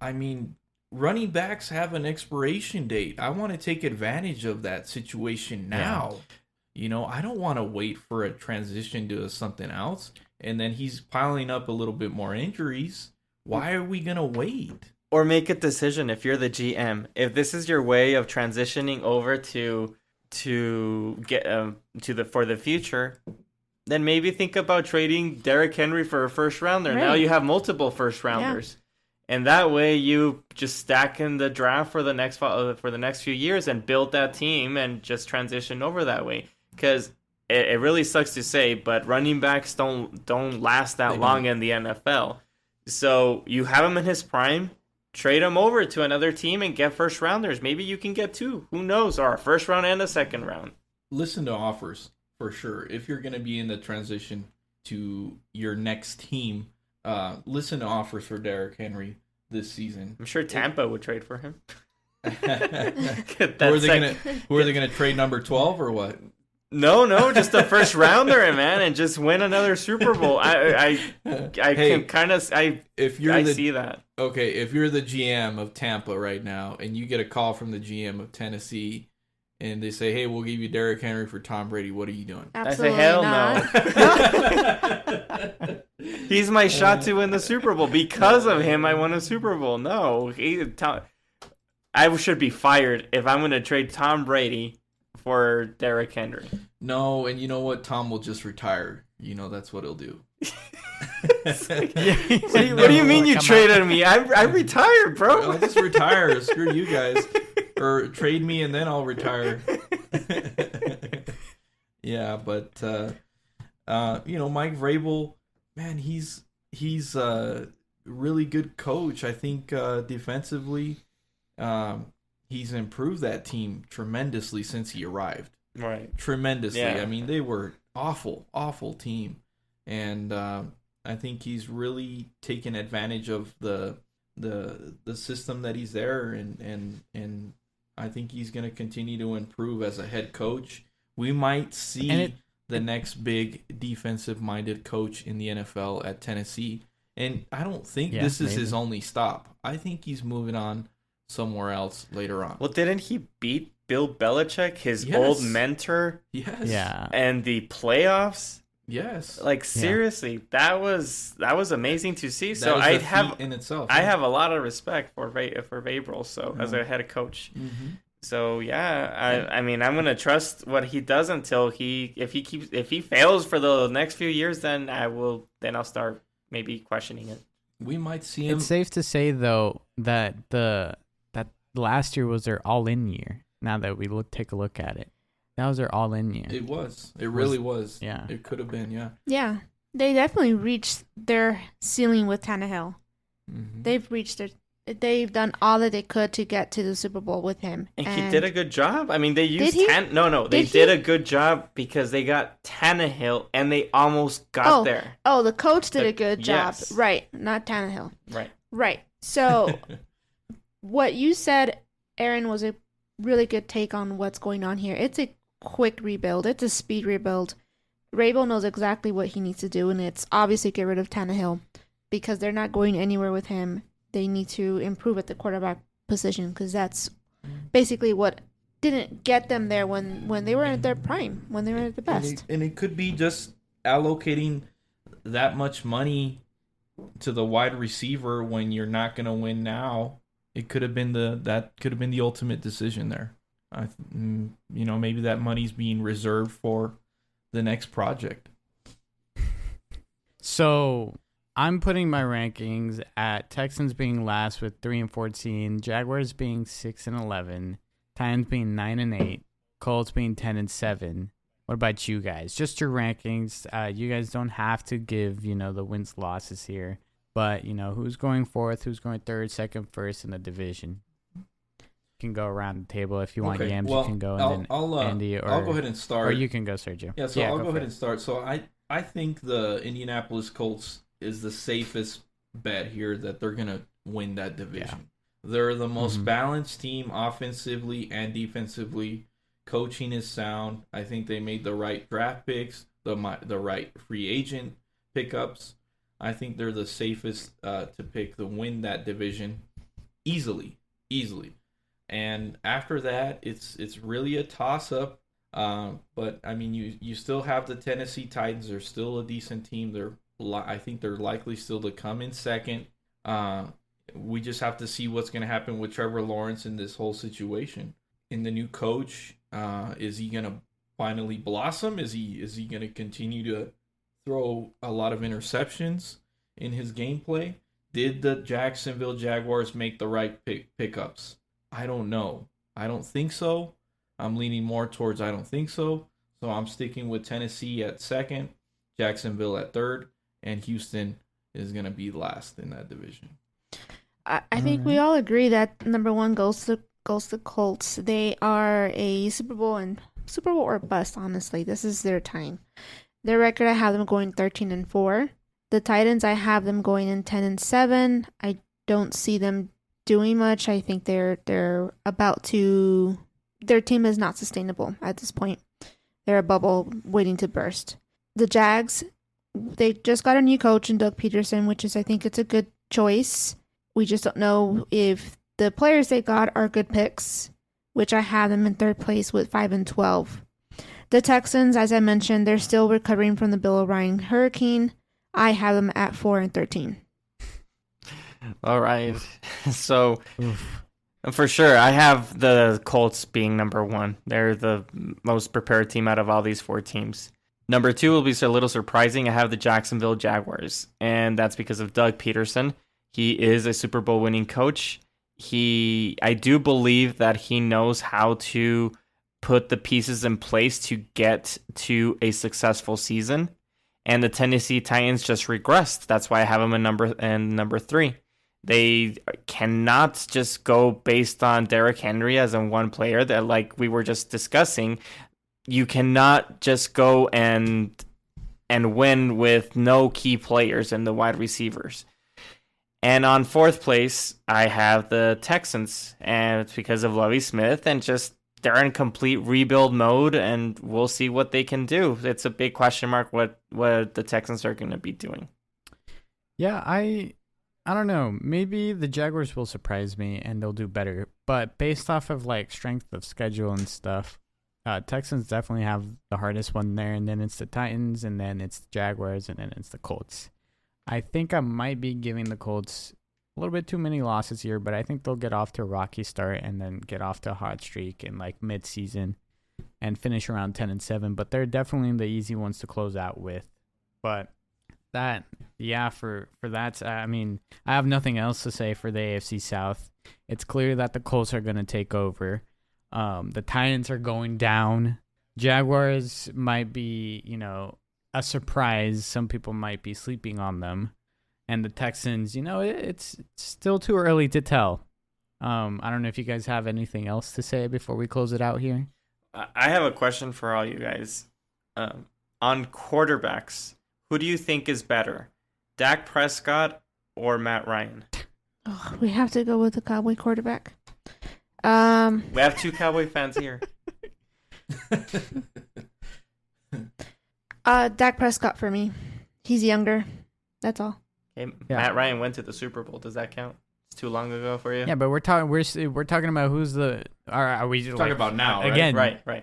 I mean, running backs have an expiration date. I want to take advantage of that situation now. I don't want to wait for a transition to something else. And then he's piling up a little bit more injuries. Why are we going to wait? Or make a decision if you're the GM. If this is your way of transitioning over to get for the future, then maybe think about trading Derrick Henry for a first rounder. Right. Now you have multiple first rounders. Yeah. And that way you just stack in the draft for the next few years and build that team and just transition over that way. Because it really sucks to say, but running backs don't last that long in the NFL. So you have him in his prime, trade him over to another team and get first rounders. Maybe you can get 2. Who knows? Or a first round and a second round. Listen to offers for sure. If you're going to be in the transition to your next team, listen to offers for Derrick Henry this season. I'm sure Tampa would trade for him. Who are they gonna trade number 12 or what? No, just a first rounder, man, and just win another Super Bowl. I see that. Okay, if you're the GM of Tampa right now and you get a call from the GM of Tennessee and they say, "Hey, we'll give you Derrick Henry for Tom Brady," what are you doing? Absolutely I say, hell no. He's my shot to win the Super Bowl. Because of him, I won a Super Bowl. No, I should be fired if I'm going to trade Tom Brady for Derrick Henry. No, and you know what? Tom will just retire. That's what he'll do. What do you mean you traded me? I retired, bro. I'll just retire. Screw you guys. Or trade me and then I'll retire. Yeah, but Mike Vrabel, man, he's a really good coach. I think defensively, he's improved that team tremendously since he arrived. Right. Tremendously. Yeah. I mean, they were awful team. And I think he's really taken advantage of the system that he's there, and I think he's going to continue to improve as a head coach. We might see the next big defensive-minded coach in the NFL at Tennessee. And I don't think this is his only stop. I think he's moving on somewhere else later on. Well, didn't he beat Bill Belichick, his old mentor? Yes. Yeah. And the playoffs? Yes. Like, seriously, that was amazing to see. So I have a lot of respect for Vrabel, as a head coach. Mm-hmm. So I mean, I'm gonna trust what he does until if he fails for the next few years, then I'll start maybe questioning it. We might see him. It's safe to say though that that last year was their all-in year. Now that we take a look at it, that was their all-in year. It was. It really was. Yeah. It could have been. Yeah. Yeah, they definitely reached their ceiling with Tannehill. Mm-hmm. They've reached it. They've done all that they could to get to the Super Bowl with him. And he did a good job. I mean, they used They did a good job because they got Tannehill and they almost got there. Oh, the coach did a good job. Yes. Right, not Tannehill. Right. So what you said, Aaron, was a really good take on what's going on here. It's a quick rebuild. It's a speed rebuild. Vrabel knows exactly what he needs to do, and it's obviously get rid of Tannehill because they're not going anywhere with him. They need to improve at the quarterback position because that's basically what didn't get them there when they were at their prime, when they were at the best. And it could be just allocating that much money to the wide receiver when you're not going to win now. It could have been the ultimate decision there. Maybe that money's being reserved for the next project. So I'm putting my rankings at Texans being last with 3-14, Jaguars being 6-11, Titans being 9-8, Colts being 10-7. What about you guys? Just your rankings. You guys don't have to give, the wins losses here, but who's going fourth, who's going third, second, first in the division. You can go around the table if you want. Yams, you can go, and then Andy, or I'll go ahead and start. Or you can go, Sergio. Yeah, I'll go ahead and start. So I think the Indianapolis Colts is the safest bet here that they're going to win that division. Yeah. They're the most balanced team offensively and defensively. Coaching is sound. I think they made the right draft picks, the right free agent pickups. I think they're the safest to pick to win that division. easily. And after that, it's really a toss up. But I mean, you still have the Tennessee Titans. They're still a decent team. I think they're likely still to come in second. We just have to see what's going to happen with Trevor Lawrence in this whole situation. In the new coach, is he going to finally blossom? Is he going to continue to throw a lot of interceptions in his gameplay? Did the Jacksonville Jaguars make the right pickups? I don't know. I don't think so. I'm leaning more towards I don't think so. So I'm sticking with Tennessee at second, Jacksonville at third, and Houston is going to be last in that division. I think we all agree that number one goes to Colts. They are a Super Bowl or bust, honestly. This is their time. Their record, I have them going 13-4. The Titans, I have them going in 10-7. I don't see them doing much. I think they're about to. Their team is not sustainable at this point. They're a bubble waiting to burst. The Jags, they just got a new coach in Doug Peterson, which is, I think it's a good choice. We just don't know if the players they got are good picks, which I have them in third place with 5-12. The Texans, as I mentioned, they're still recovering from the Bill O'Brien hurricane. I have them at 4-13. All right. So, for sure, I have the Colts being number one. They're the most prepared team out of all these four teams. Number two will be a little surprising. I have the Jacksonville Jaguars, and that's because of Doug Peterson. He is a Super Bowl winning coach. I do believe that he knows how to put the pieces in place to get to a successful season. And the Tennessee Titans just regressed. That's why I have them in number three. They cannot just go based on Derrick Henry as in one player that, like we were just discussing. You cannot just go and win with no key players and the wide receivers. And on fourth place, I have the Texans, and it's because of Lovie Smith, and just they're in complete rebuild mode, and we'll see what they can do. It's a big question mark what the Texans are going to be doing. Yeah, I don't know. Maybe the Jaguars will surprise me, and they'll do better. But based off of like strength of schedule and stuff, Texans definitely have the hardest one there, and then it's the Titans, and then it's the Jaguars, and then it's the Colts. I think I might be giving the Colts a little bit too many losses here, but I think they'll get off to a rocky start and then get off to a hot streak in like mid-season and finish around 10-7. But they're definitely the easy ones to close out with. But that, yeah, for that, I mean, I have nothing else to say for the AFC South. It's clear that the Colts are going to take over. The Titans are going down. Jaguars might be, a surprise. Some people might be sleeping on them. And the Texans, it's still too early to tell. I don't know if you guys have anything else to say before we close it out here. I have a question for all you guys. On quarterbacks, who do you think is better, Dak Prescott or Matt Ryan? Oh, we have to go with the Cowboy quarterback. We have two Cowboy fans here. Dak Prescott for me. He's younger. That's all. Okay, Yeah. Matt Ryan went to the Super Bowl. Does that count? It's too long ago for you. Yeah, but we're talking about who's the. Are we Talking about now, right? again? Right. Okay.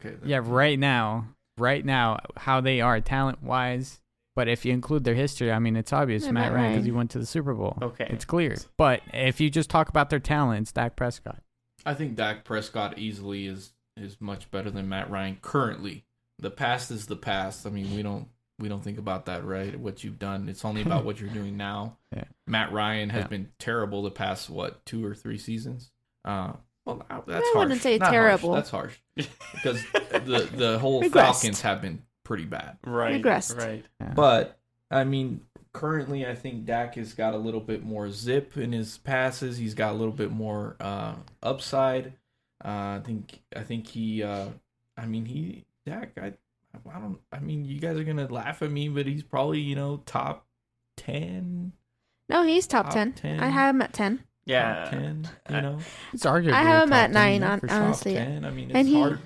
Then. Yeah, right now, how they are talent wise. But if you include their history, I mean, it's obvious Matt Ryan because he went to the Super Bowl. Okay, it's clear. But if you just talk about their talent, it's Dak Prescott. I think Dak Prescott easily is much better than Matt Ryan currently. The past is the past. I mean, we don't think about that, right? What you've done. It's only about what you're doing now. Yeah. Matt Ryan has been terrible the past 2 or 3 seasons. Well, that's harsh. I wouldn't say Not terrible. Harsh. That's harsh because the whole Regressed. Falcons have been pretty bad. Right. Regressed. Right. Yeah. But I mean, currently, I think Dak has got a little bit more zip in his passes. He's got a little bit more upside. I think he. Dak. I mean, you guys are gonna laugh at me, but he's probably top 10. No, he's top 10. 10. I have him at 10. Yeah. Top 10. It's arguably. I have him top at 10, 9, yeah, for sure. honestly. Top 10. I mean, it's And he- hard.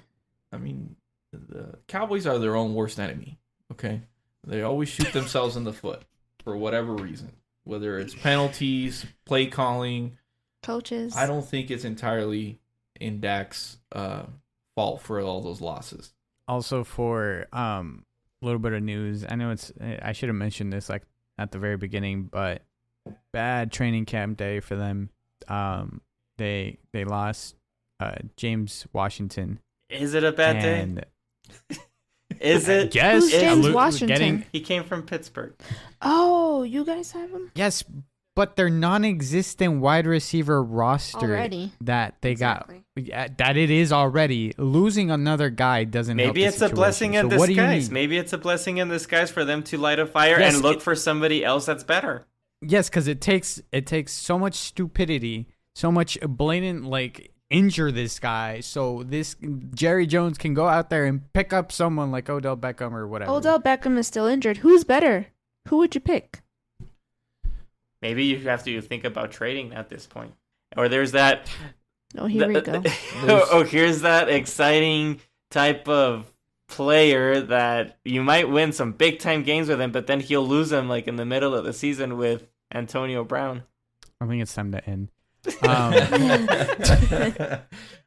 I mean, the Cowboys are their own worst enemy. Okay, they always shoot themselves in the foot for whatever reason, whether it's penalties, play calling, Coaches. I don't think it's entirely in Dak's fault for all those losses. Also, for a little bit of news, I know I should have mentioned this like at the very beginning, but bad training camp day for them. They lost James Washington. Is it a bad and day? Is it? Yes. Who's James Washington? He came from Pittsburgh. Oh, you guys have him Yes, but their non-existent wide receiver roster already. that they Exactly. got, that it is already, losing another guy doesn't help Maybe the it's a situation. blessing in So what do you disguise. need? Maybe it's a blessing in disguise for them to light a fire Yes, and look for somebody else that's better. Yes, because it takes so much stupidity, so much blatant like injure this guy, so this Jerry Jones can go out there and pick up someone like Odell Beckham or whatever. Odell Beckham is still injured. Who's better? Who would you pick? Maybe you have to think about trading at this point. Or there's that. Oh, here we go. Here's that exciting type of player that you might win some big time games with him, but then he'll lose them like in the middle of the season with Antonio Brown. I think it's time to end.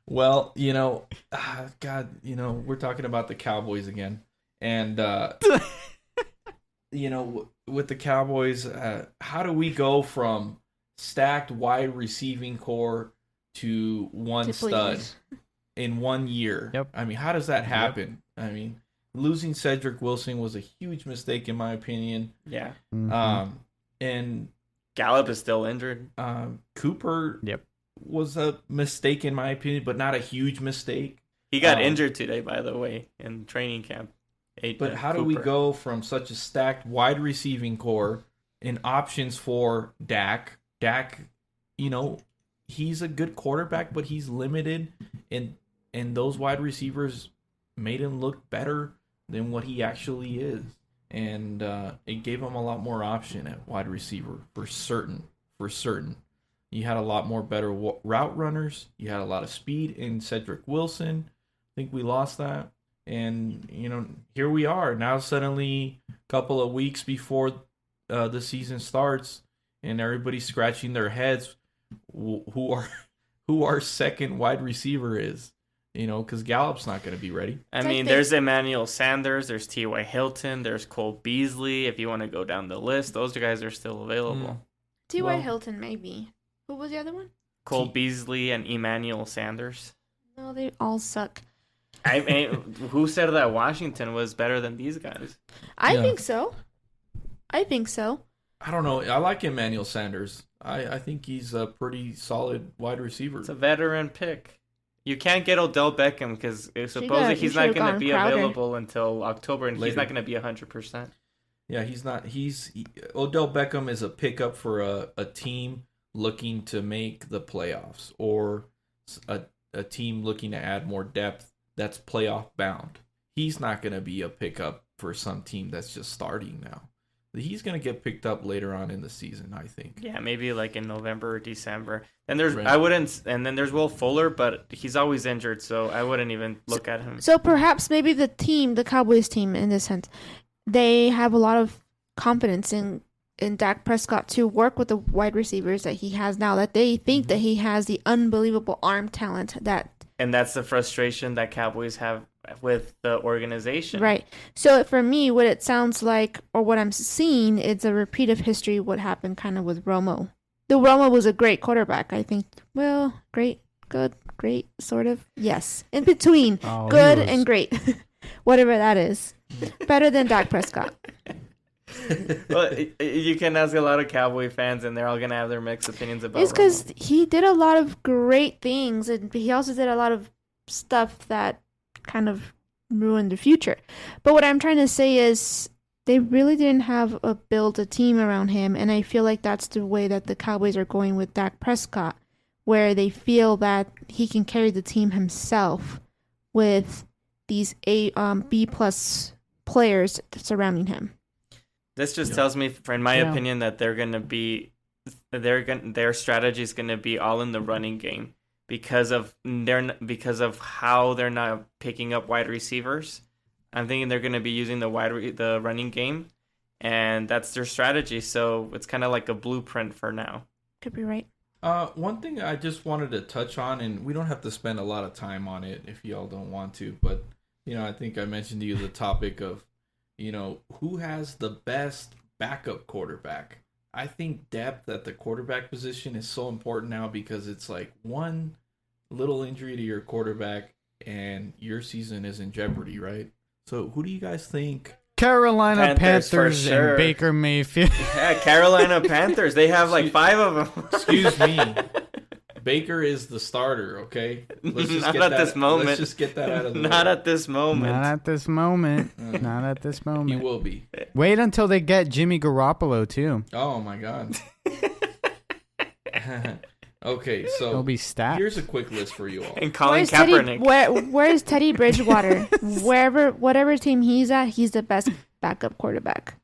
Well, God, we're talking about the Cowboys again. And, with the Cowboys, how do we go from stacked wide receiving core to one stud in 1 year? Yep. I mean, how does that happen? Yep. I mean, losing Cedric Wilson was a huge mistake in my opinion. Yeah. Mm-hmm. And Gallup is still injured. Cooper was a mistake in my opinion, but not a huge mistake. He got injured today, by the way, in training camp. But how do we go from such a stacked wide receiving core and options for Dak? Dak, he's a good quarterback, but he's limited, and those wide receivers made him look better than what he actually is. And it gave him a lot more option at wide receiver for certain. You had a lot more better route runners. You had a lot of speed in Cedric Wilson. I think we lost that. And, here we are. Now suddenly a couple of weeks before the season starts and everybody's scratching their heads who our second wide receiver is. Because Gallup's not going to be ready. I mean, there's Emmanuel Sanders, there's T.Y. Hilton, there's Cole Beasley. If you want to go down the list, those guys are still available. T.Y. Hilton, maybe. Who was the other one? Cole Beasley and Emmanuel Sanders. No, they all suck. I mean, who said that Washington was better than these guys? I think so. I don't know. I like Emmanuel Sanders. I think he's a pretty solid wide receiver. It's a veteran pick. You can't get Odell Beckham because supposedly he's not going to be available until October, and he's not going to be 100%. Yeah, he's not. Odell Beckham is a pickup for a team looking to make the playoffs, or a team looking to add more depth that's playoff bound. He's not going to be a pickup for some team that's just starting now. He's going to get picked up later on in the season, I think. Yeah, maybe like in November or December. And then there's Will Fuller, but he's always injured, so I wouldn't even look at him. So perhaps maybe the Cowboys team in this sense, they have a lot of confidence in Dak Prescott to work with the wide receivers that he has now, that they think that he has the unbelievable arm talent that. And that's the frustration that Cowboys have with the organization. Right. So for me, what it sounds like, or what I'm seeing, it's a repeat of history, what happened kind of with Romo. Though Romo was a great quarterback, I think. Well, great, good, great, sort of. Yes. In between, good and great. Whatever that is. Better than Dak Prescott. Well, you can ask a lot of Cowboy fans, and they're all going to have their mixed opinions about It's because Romo. he did a lot of great things, and he also did a lot of stuff that kind of ruined the future. But what I'm trying to say is they really didn't build a team around him, and I feel like that's the way that the Cowboys are going with Dak Prescott, where they feel that he can carry the team himself with these B+ players surrounding him. This just tells me, in my opinion, that they're going to be their strategy is going to be all in the running game because of how they're not picking up wide receivers. I'm thinking they're going to be using the running game, and that's their strategy. So it's kind of like a blueprint for now. Could be right. One thing I just wanted to touch on, and we don't have to spend a lot of time on it if y'all don't want to, but I think I mentioned to you the topic of, who has the best backup quarterback. I think depth at the quarterback position is so important now because it's like one little injury to your quarterback and your season is in jeopardy, right? So who do you guys think? Carolina Panthers for Panthers sure. and Baker Mayfield. Yeah, Carolina Panthers. They have like 5 of them. Excuse me. Baker is the starter, okay? Let's just Not get at that, this moment. Let's just get that out of the Not way. at this moment. Not at this moment. Not at this He moment. will be. Wait until they get Jimmy Garoppolo too. Oh my god. Okay, He'll so be stacked. here's a quick list for you all. And Colin Where's Kaepernick. Where's Teddy Bridgewater? Whatever team he's at, he's the best backup quarterback.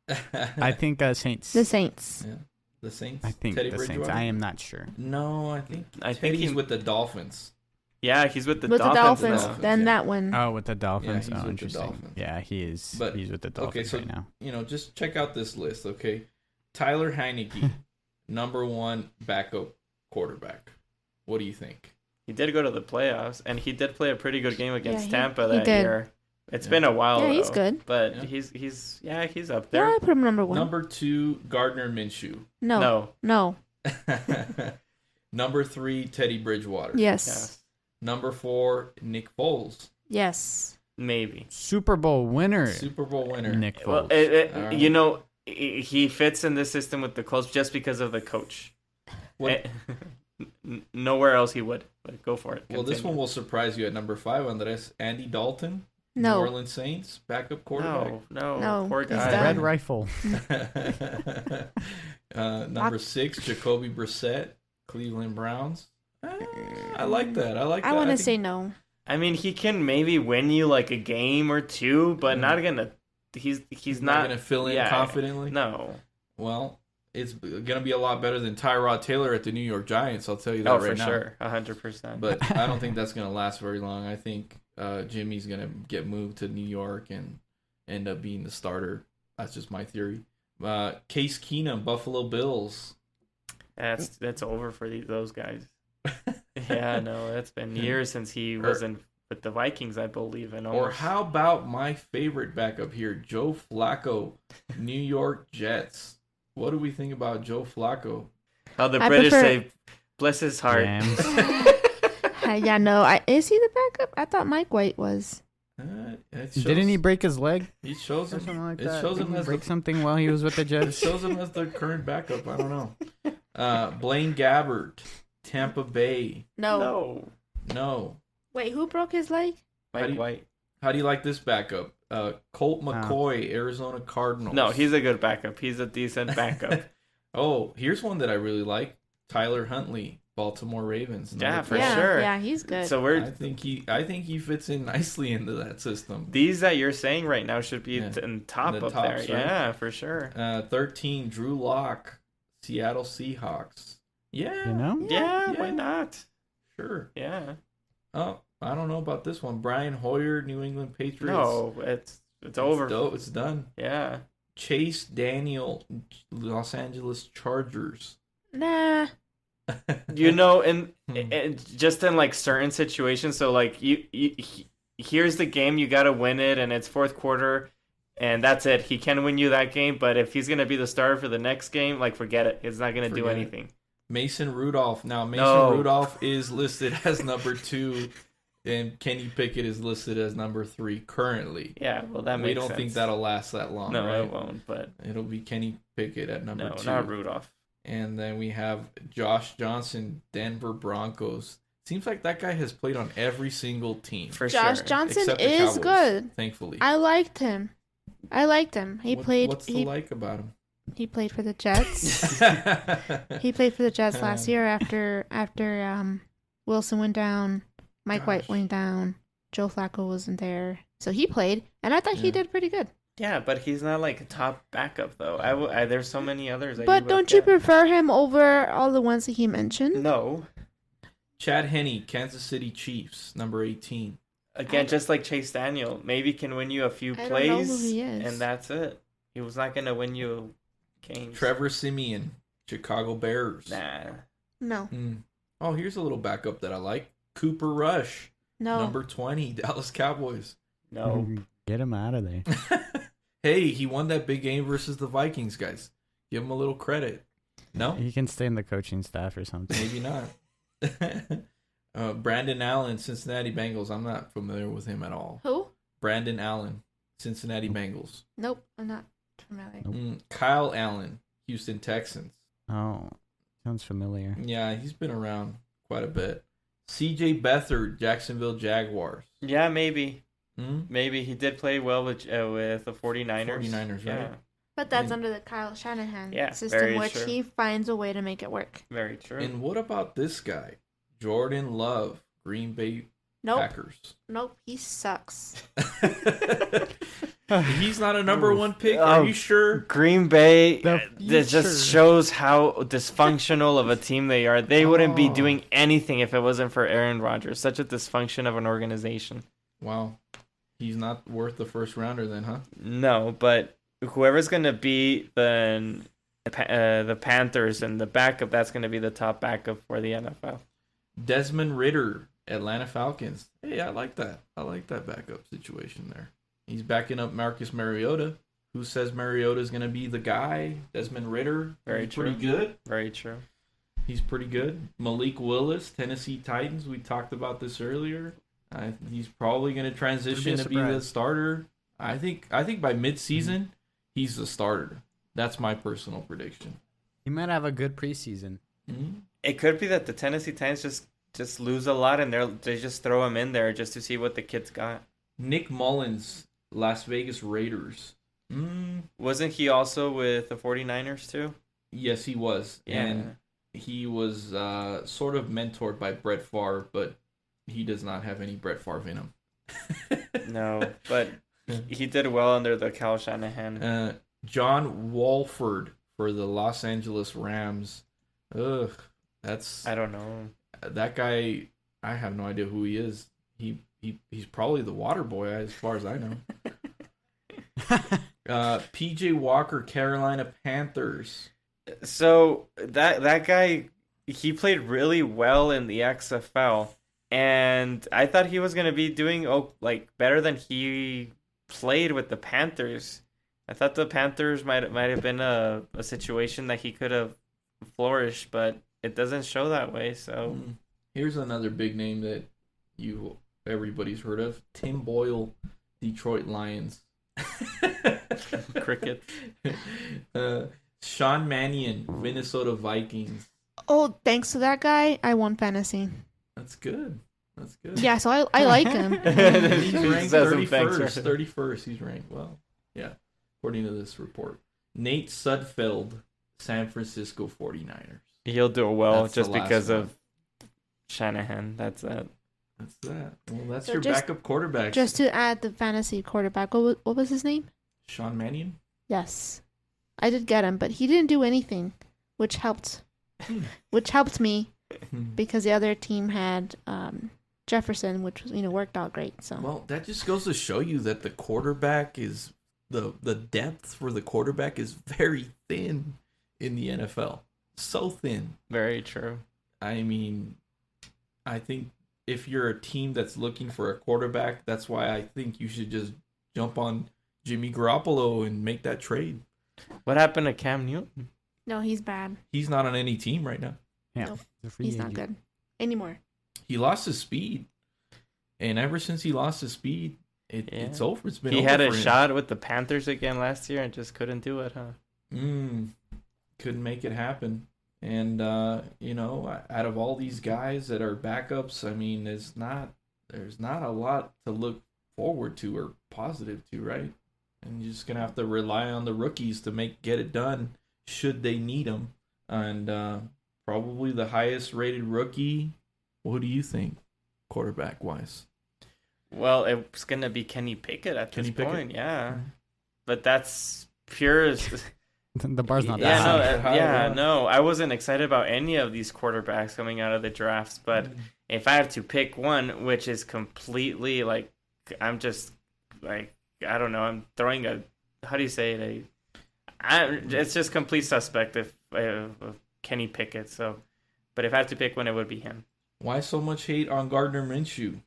I think Saints. The Saints. Yeah. The Saints? I think Teddy the Saints. Bridgewater? I am not sure. No, I think think he's he- with the Dolphins. Yeah, he's with the With the Dolphins. Dolphins, now. then Yeah. that one. Oh, with the Dolphins. he's Oh, with the interesting. Dolphins. Yeah, he is. But- He's with the Dolphins so right now. just check out this list, okay? Tyler Heineke, number 1 backup quarterback. What do you think? He did go to the playoffs, and he did play a pretty good game against he- Tampa he that did. year. It's Yeah. been a while, Yeah, he's though, good. But Yeah. he's up Yeah, there. I put him number 1. Number 2, Gardner Minshew. No. Number 3, Teddy Bridgewater. Yes. Number 4, Nick Foles. Yes. Maybe. Super Bowl winner. Super Bowl winner. Nick Foles. Well, All right. he fits in this system with the Colts just because of the coach. What- Nowhere else he would. But go for it. Well, this Continue. one will surprise you at number 5, Andres. Andy Dalton, New No. Orleans Saints, backup quarterback. No, poor he's guy. done. Red Rifle. Number 6, Jacoby Brissett, Cleveland Browns. I like that. I I want to think- say no. I mean, he can maybe win you like a game or two, but not gonna. He's not not going to fill in yeah, confidently. No. Well, it's going to be a lot better than Tyrod Taylor at the New York Giants. I'll tell you that Oh, right for now. sure, 100%. But I don't think that's going to last very long. I think Jimmy's going to get moved to New York and end up being the starter. That's just my theory. Case Keenum, Buffalo Bills. That's over for those guys. Yeah, no, it's been years since he was in with the Vikings, I believe. And Or how about my favorite backup here, Joe Flacco, New York Jets. What do we think about Joe Flacco? how the I British prefer- say, "Bless his heart." Rams. Yeah, no. Is he the backup? I thought Mike White was. It shows, Didn't he break his leg? He shows Or him. something like It that? shows Didn't him he as break the, something while he was with the it Jets. shows him as the current backup. I don't know. Blaine Gabbert, Tampa Bay. No. No. Wait, who broke his leg? How do Mike you- White. How do you like this backup? Colt McCoy, Arizona Cardinals. No, he's a good backup. He's a decent backup. Oh, here's one that I really like. Tyler Huntley, Baltimore Ravens. number Yeah, for 12. sure. Yeah, he's good. So I think he fits in nicely into that system. these that you're saying right now should be Yeah. in top The up tops, there. right? Yeah, for sure. 13, Drew Lock, Seattle Seahawks. Yeah. You know? Yeah, Yeah. why not? Sure. Yeah. Oh, I don't know about this one. Brian Hoyer, New England Patriots. No, it's over. It's done. Yeah. Chase Daniel, Los Angeles Chargers. Nah. You know, and just in like certain situations, so like here's the game, you got to win it, and it's fourth quarter, and that's it. He can win you that game, but if he's gonna be the starter for the next game, like forget it. He's not gonna do Forget it. anything. Mason Rudolph. Now, Mason No. Rudolph is listed as number 2, and Kenny Pickett is listed as number 3 currently. Yeah, well that makes We don't sense. think that'll last that long, No, right? it won't. But It'll be Kenny Pickett at number no, 2. not Rudolph. And then we have Josh Johnson, Denver Broncos. Seems like that guy has played on every single team. For Josh sure. Johnson except the is Cowboys, good. Thankfully. I liked him. He played. What's the like about him? He played for the Jets. He played for the Jets last year after Wilson went down, Mike White Gosh. went down, Joe Flacco wasn't there, so he played, and I thought he Yeah. did pretty good. Yeah, but he's not like a top backup though. There's so many others. That But would don't you get. prefer him over all the ones that he mentioned? No. Chad Henne, Kansas City Chiefs, number 18. Again, just like Chase Daniel, maybe can win you a few I don't plays, know who he is. and that's it. He was not gonna win you games. Trevor Simeon, Chicago Bears. Nah. No. Oh, here's a little backup that I like. Cooper Rush, No. number 20, Dallas Cowboys. No. Get him out of there. Hey, he won that big game versus the Vikings, guys. Give him a little credit. No? He can stay in the coaching staff or something. Maybe not. Brandon Allen, Cincinnati Bengals. I'm not familiar with him at all. Who? Brandon Allen, Cincinnati Bengals. Nope. I'm not familiar. Nope. Kyle Allen, Houston Texans. Oh, sounds familiar. Yeah, he's been around quite a bit. CJ Beathard, Jacksonville Jaguars. Yeah, maybe. Hmm? Maybe he did play well with the 49ers. 49ers, right? Yeah, But that's And- under the Kyle Shanahan Yeah, system, very which true. he finds a way to make it work. very true. And what about this guy? Jordan Love, Green Bay Nope. Packers. Nope. He sucks. He's not a number Oof. one pick. Oh, Are you sure? Green Bay, The this future. just shows how dysfunctional of a team they are. They wouldn't be doing anything if it wasn't for Aaron Rodgers. Such a dysfunction of an organization. Wow. He's not worth the first rounder then, huh? No, but whoever's going to be the Panthers and the backup, that's going to be the top backup for the NFL. Desmond Ridder, Atlanta Falcons. Hey, I like that. I like that backup situation there. He's backing up Marcus Mariota. Who says Mariota is going to be the guy? Desmond Ridder. Very He's true. pretty good. Very true. He's pretty good. Malik Willis, Tennessee Titans. We talked about this earlier. He's probably going to transition to be the surprise. starter. I think by midseason, he's the starter. That's my personal prediction. He might have a good preseason. Mhm. It could be that the Tennessee Titans just lose a lot and they just throw him in there just to see what the kid's got. Nick Mullins, Las Vegas Raiders. Wasn't he also with the 49ers too? Yes, he was. Yeah. And he was sort of mentored by Brett Favre, but he does not have any Brett Favre in him. No, but he did well under the Kyle Shanahan. John Walford for the Los Angeles Rams. Ugh, I don't know. that guy. I have no idea who he is. He's probably the water boy as far as I know. PJ Walker, Carolina Panthers. So that guy, he played really well in the XFL, and I thought he was gonna be doing better than he played with the Panthers. I thought the Panthers might have been a situation that he could have flourished, but it doesn't show that way. So Here's another big name that everybody's heard of: Tim Boyle, Detroit Lions. cricket. Sean Mannion, Minnesota Vikings. Oh, thanks to that guy, I won fantasy. That's good. That's good. Yeah, so I like him. He's ranked Doesn't thank 31st. her. 31st. He's ranked well. Yeah, according to this report. Nate Sudfeld, San Francisco 49ers. He'll do well That's the just last because one. of Shanahan. That's it. That's that. Well, that's So your just- backup quarterback. Just to add the fantasy quarterback, what was his name? Sean Mannion. Yes, I did get him, but he didn't do anything, which helped. Which helped me because the other team had Jefferson, which worked out great. So Well, that just goes to show you that the quarterback is the depth for the quarterback is very thin in the NFL. So thin. Very true. I mean, I think if you're a team that's looking for a quarterback, that's why I think you should just jump on Jimmy Garoppolo and make that trade. What happened to Cam Newton? no, he's bad. He's not on any team right now. Yeah, Nope. he's a free He's not agent. good anymore. He lost his speed. And ever since he lost his speed, it's over. It's been He over had a for him. shot with the Panthers again last year and just couldn't do it, huh? Couldn't make it happen. And out of all these guys that are backups, I mean, there's not a lot to look forward to or positive to, right? And you're just gonna have to rely on the rookies to get it done, should they need them. And probably the highest rated rookie. What do you think, quarterback wise? Well, it's gonna be Kenny Pickett at Kenny this Pickett? point, yeah. But that's pure. The bar's not Yeah, that high. high. I wasn't excited about any of these quarterbacks coming out of the drafts. But if I had to pick one, which is completely I'm just I don't know. I'm throwing how do you say it? It's just complete suspect of Kenny Pickett. So But if I had to pick one, it would be him. Why so much hate on Gardner Minshew?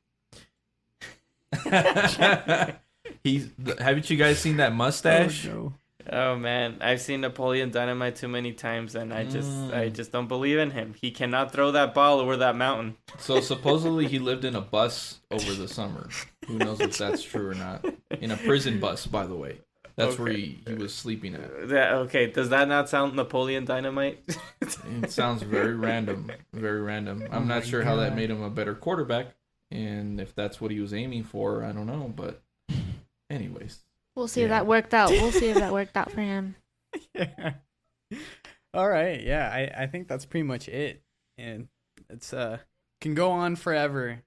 Haven't you guys seen that mustache? Oh, no. Oh man, I've seen Napoleon Dynamite too many times, and I just don't believe in him. He cannot throw that ball over that mountain. So supposedly he lived in a bus over the summer. Who knows if that's true or not? In a prison bus, by the way. That's where he was sleeping at. Okay, does that not sound Napoleon Dynamite? It sounds very random. Very random. I'm not sure how that made him a better quarterback. And if that's what he was aiming for, I don't know. But anyways. We'll see if that worked out. We'll see if that worked out for him. Yeah. All right. Yeah, I think that's pretty much it. And it's can go on forever.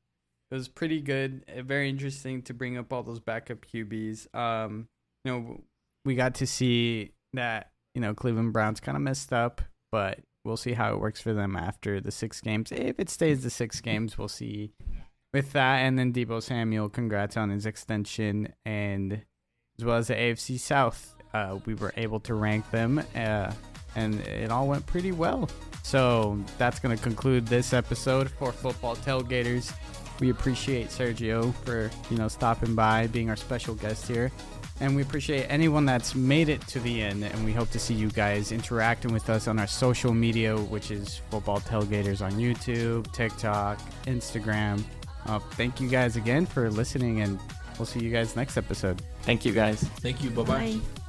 It was pretty good. Very interesting to bring up all those backup QBs. You know, we got to see that, you know, Cleveland Browns kind of messed up, but we'll see how it works for them after the 6 games. If it stays the 6 games, we'll see with that. And then Deebo Samuel, congrats on his extension. And as well as the AFC South, we were able to rank them, and it all went pretty well. So that's going to conclude this episode for Football Tailgaters. We appreciate Sergio for, you know, stopping by, being our special guest here. And we appreciate anyone that's made it to the end, and we hope to see you guys interacting with us on our social media, which is Football Tailgaters on YouTube, TikTok, Instagram. Thank you guys again for listening, and we'll see you guys next episode. Thank you, guys. Thank you. Bye-bye. Bye.